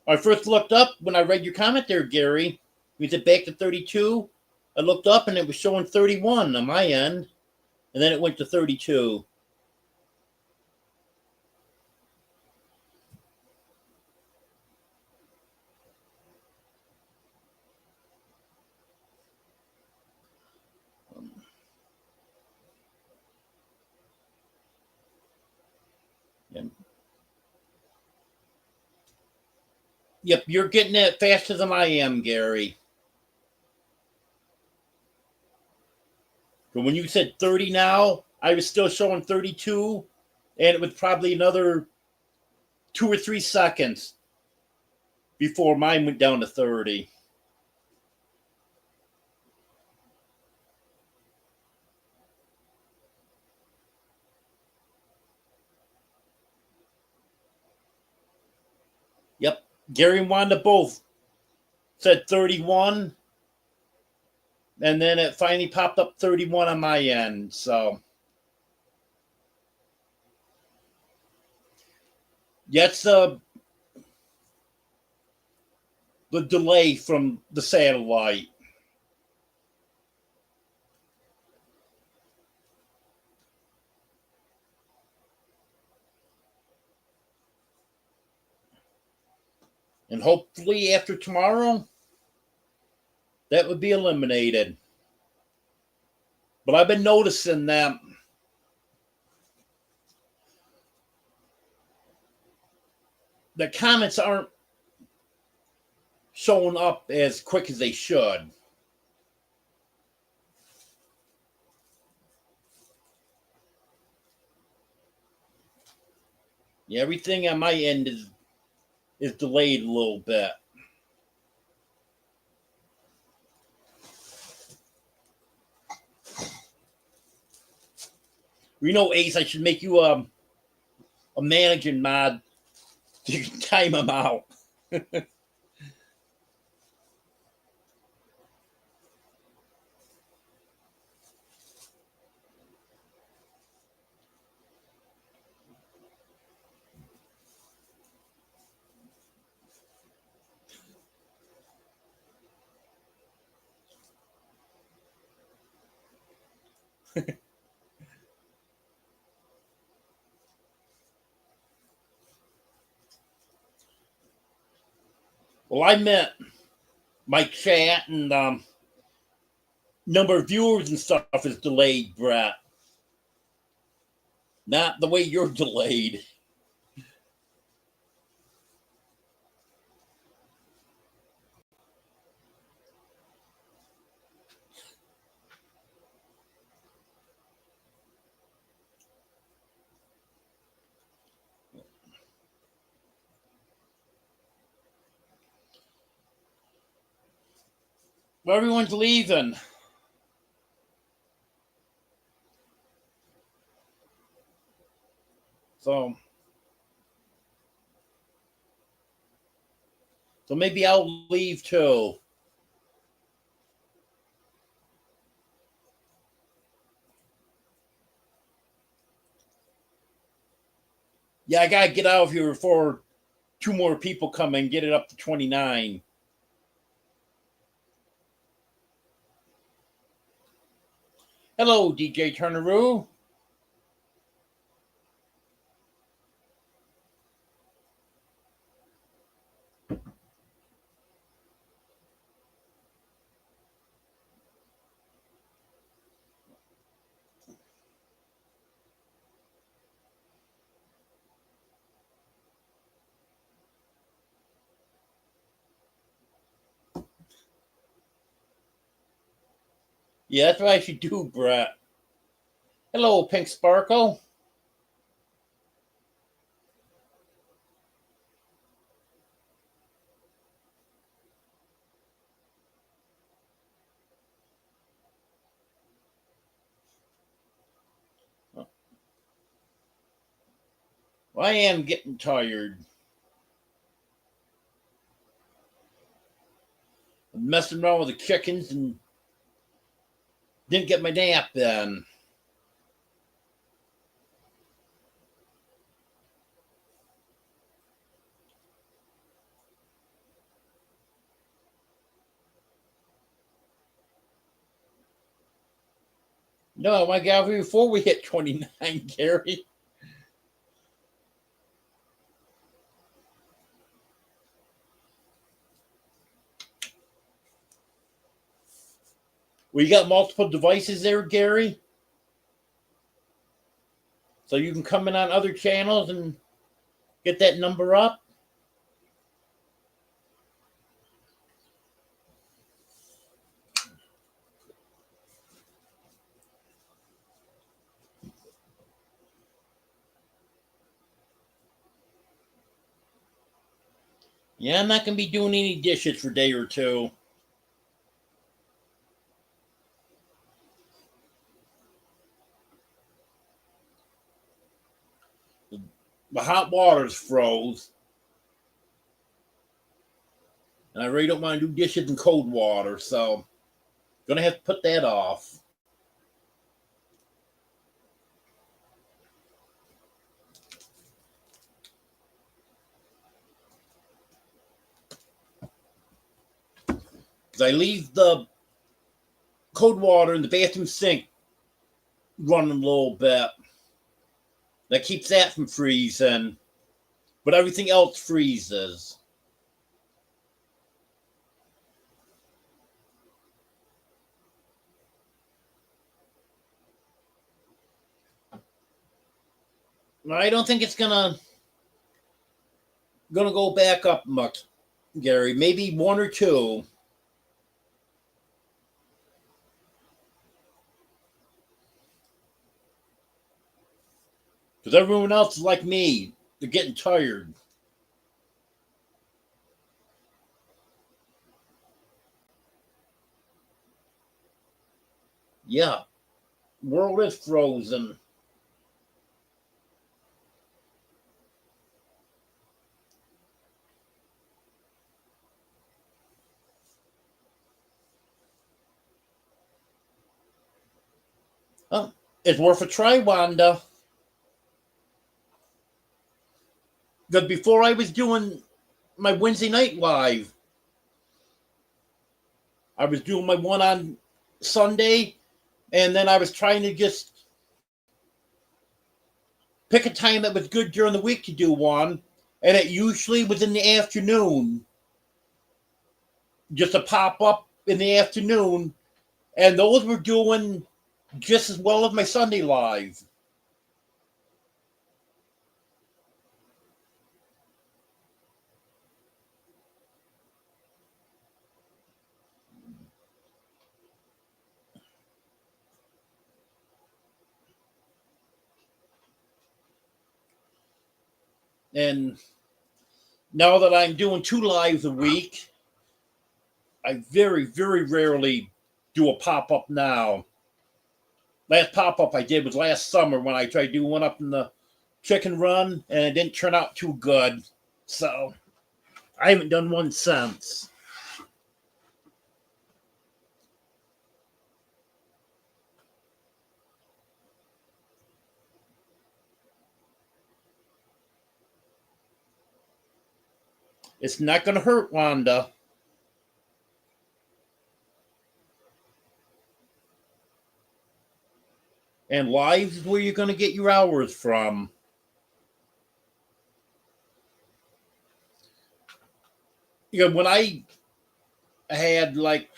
I first looked up when I read your comment there, Gary. We said back to 32. I looked up and it was showing 31 on my end, and then it went to 32. Yeah. Yep, you're getting it faster than I am, Gary. But when you said 30 now, I was still showing 32, and it was probably another 2 or 3 seconds before mine went down to 30. Yep, Gary and Wanda both said 31, and then it finally popped up 31 on my end. So, that's the delay from the satellite. And hopefully after tomorrow, that would be eliminated. But I've been noticing that the comments aren't showing up as quick as they should. Yeah, everything on my end is delayed a little bit. You know, Ace, I should make you a managing mod so you can time them out. Well, I meant my chat and number of viewers and stuff is delayed, Brett. Not the way you're delayed. Well, everyone's leaving. So maybe I'll leave too. Yeah, I gotta get out of here before two more people come and get it up to 29. Hello, DJ Turneroo. Yeah, that's what I should do, Brett. Hello, Pink Sparkle. Well, I am getting tired. I'm messing around with the chickens and didn't get my nap then. No, I got here before we hit 29, Gary. We got multiple devices there, Gary. So you can come in on other channels and get that number up. Yeah, I'm not going to be doing any dishes for a day or two. The hot water's froze. And I really don't want to do dishes in cold water, so gonna have to put that off. Because I leave the cold water in the bathroom sink running a little bit. That keeps that from freezing. But everything else freezes. I don't think it's gonna go back up much, Gary. Maybe one or two. Because everyone else is like me. They're getting tired. Yeah, world is frozen. Oh, it's worth a try, Wanda. Because before I was doing my Wednesday night live, I was doing my one on Sunday, and then I was trying to just pick a time that was good during the week to do one, and it usually was in the afternoon, just a pop up in the afternoon, and those were doing just as well as my Sunday live. And now that I'm doing two lives a week, I very, very rarely do a pop up now. Last pop up I did was last summer when I tried to do one up in the Chicken Run, and it didn't turn out too good. So I haven't done one since. It's not going to hurt, Wanda. And lives is where you're going to get your hours from. You know, when I had like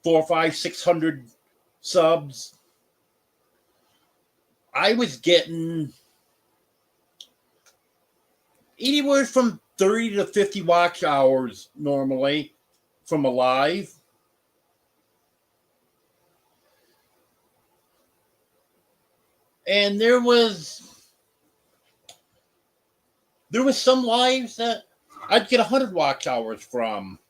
4, 5, 600 subs, I was getting anywhere from 30 to 50 watch hours normally from a live. And there was some lives that I'd get 100 watch hours from.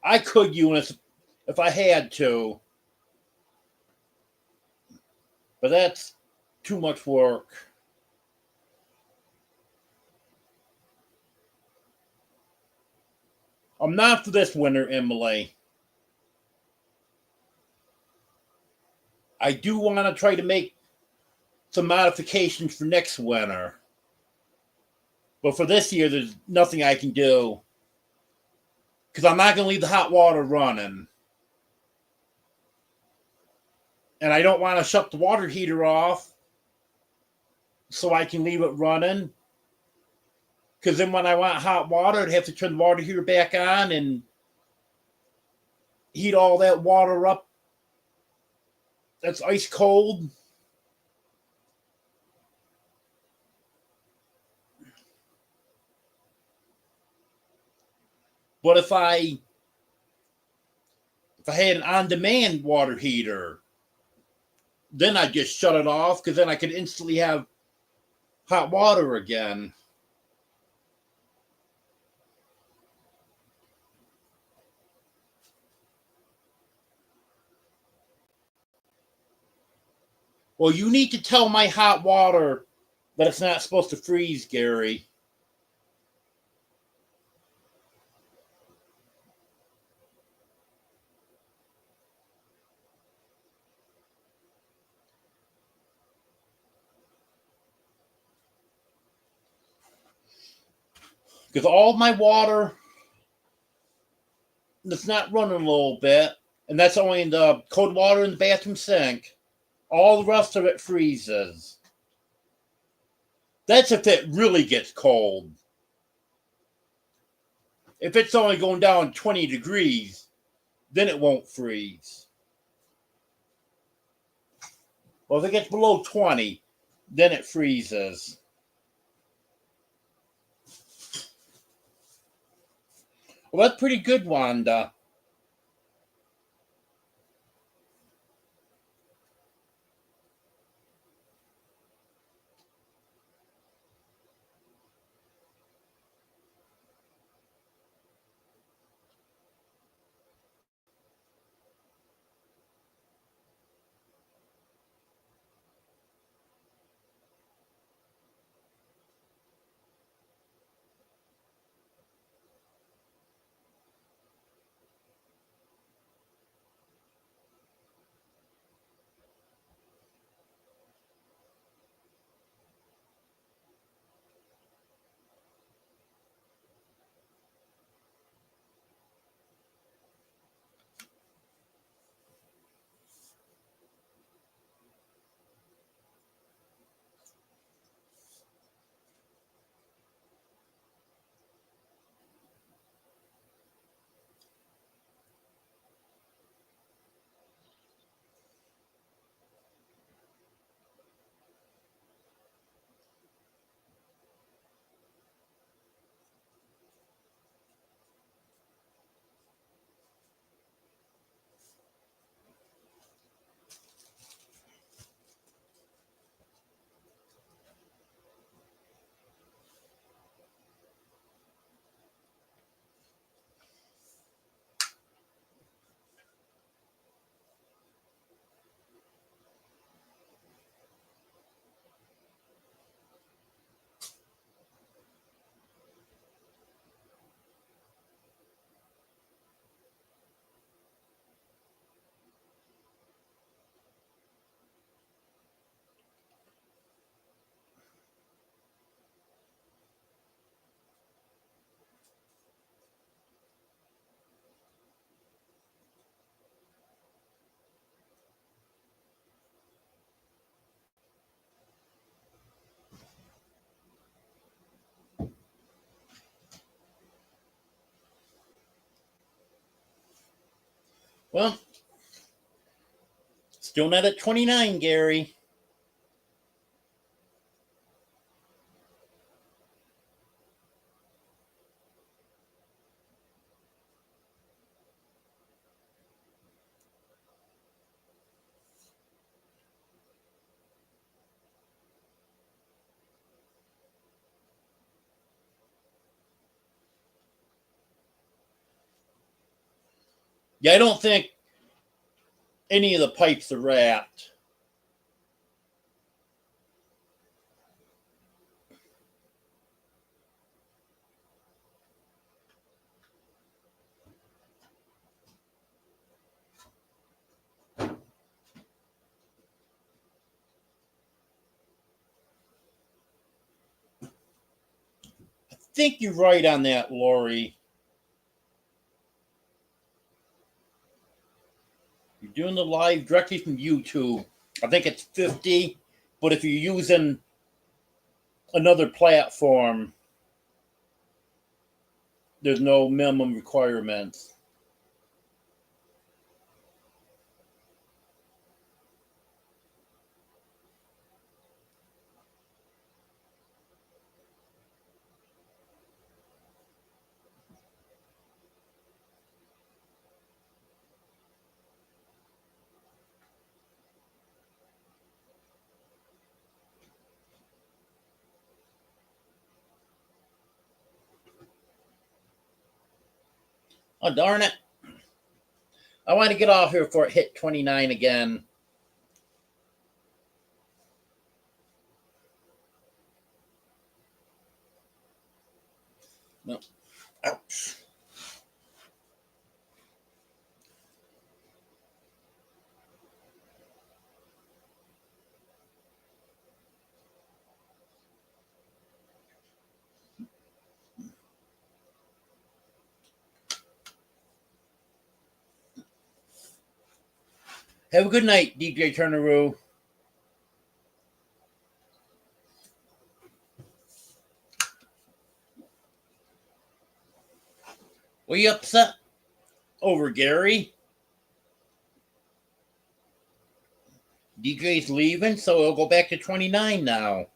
I could use if I had to, but that's too much work. I'm not for this winter, Emily. I do want to try to make some modifications for next winter. But for this year, there's nothing I can do. Because I'm not going to leave the hot water running. And I don't want to shut the water heater off so I can leave it running. Because then when I want hot water, I'd have to turn the water heater back on and heat all that water up that's ice cold. But if I had an on-demand water heater, then I'd just shut it off because then I could instantly have hot water again. Well, you need to tell my hot water that it's not supposed to freeze, Gary. Because all my water that's not running a little bit, and that's only in the cold water in the bathroom sink, all the rest of it freezes. That's if it really gets cold. If it's only going down 20 degrees, then it won't freeze. Well, if it gets below 20, then it freezes. Well, that's pretty good, Wanda. Well, still not at 29, Gary. Yeah, I don't think any of the pipes are wrapped. I think you're right on that, Lori. You're doing the live directly from YouTube. I think it's 50, but if you're using another platform, there's no minimum requirements. Oh, darn it. I want to get off here before it hit 29 again. No. Ouch. Have a good night, DJ Turneroo. What are you upset over, Gary? DJ's leaving, so it'll go back to 29 now.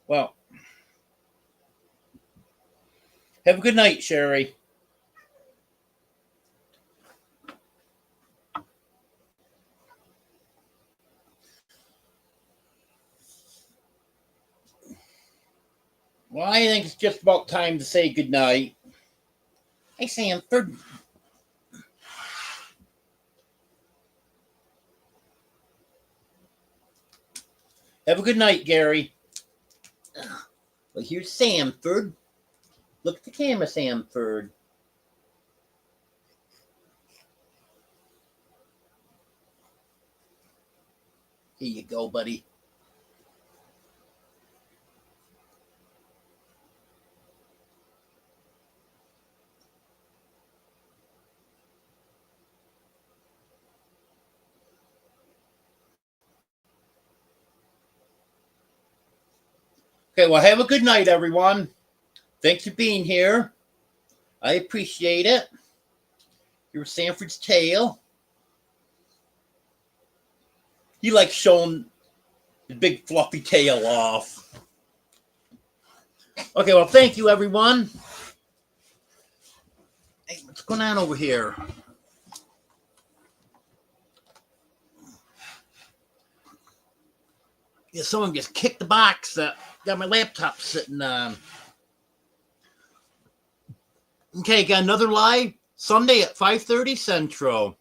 Well, have a good night, Sherry. Well, I think it's just about time to say good night. Hey, Sanford. Have a good night, Gary. Well, here's Sanford. Look at the camera, Sanford. Here you go, buddy. Okay, well, have a good night, everyone. Thanks for being here. I appreciate it. Here's Sanford's tail. He likes showing the big fluffy tail off. Okay, well, thank you, everyone. Hey, what's going on over here? Yeah, someone just kicked the box that got my laptop sitting on. Okay, got another live Sunday at 5:30 Central.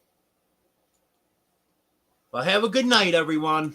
Well, have a good night, everyone.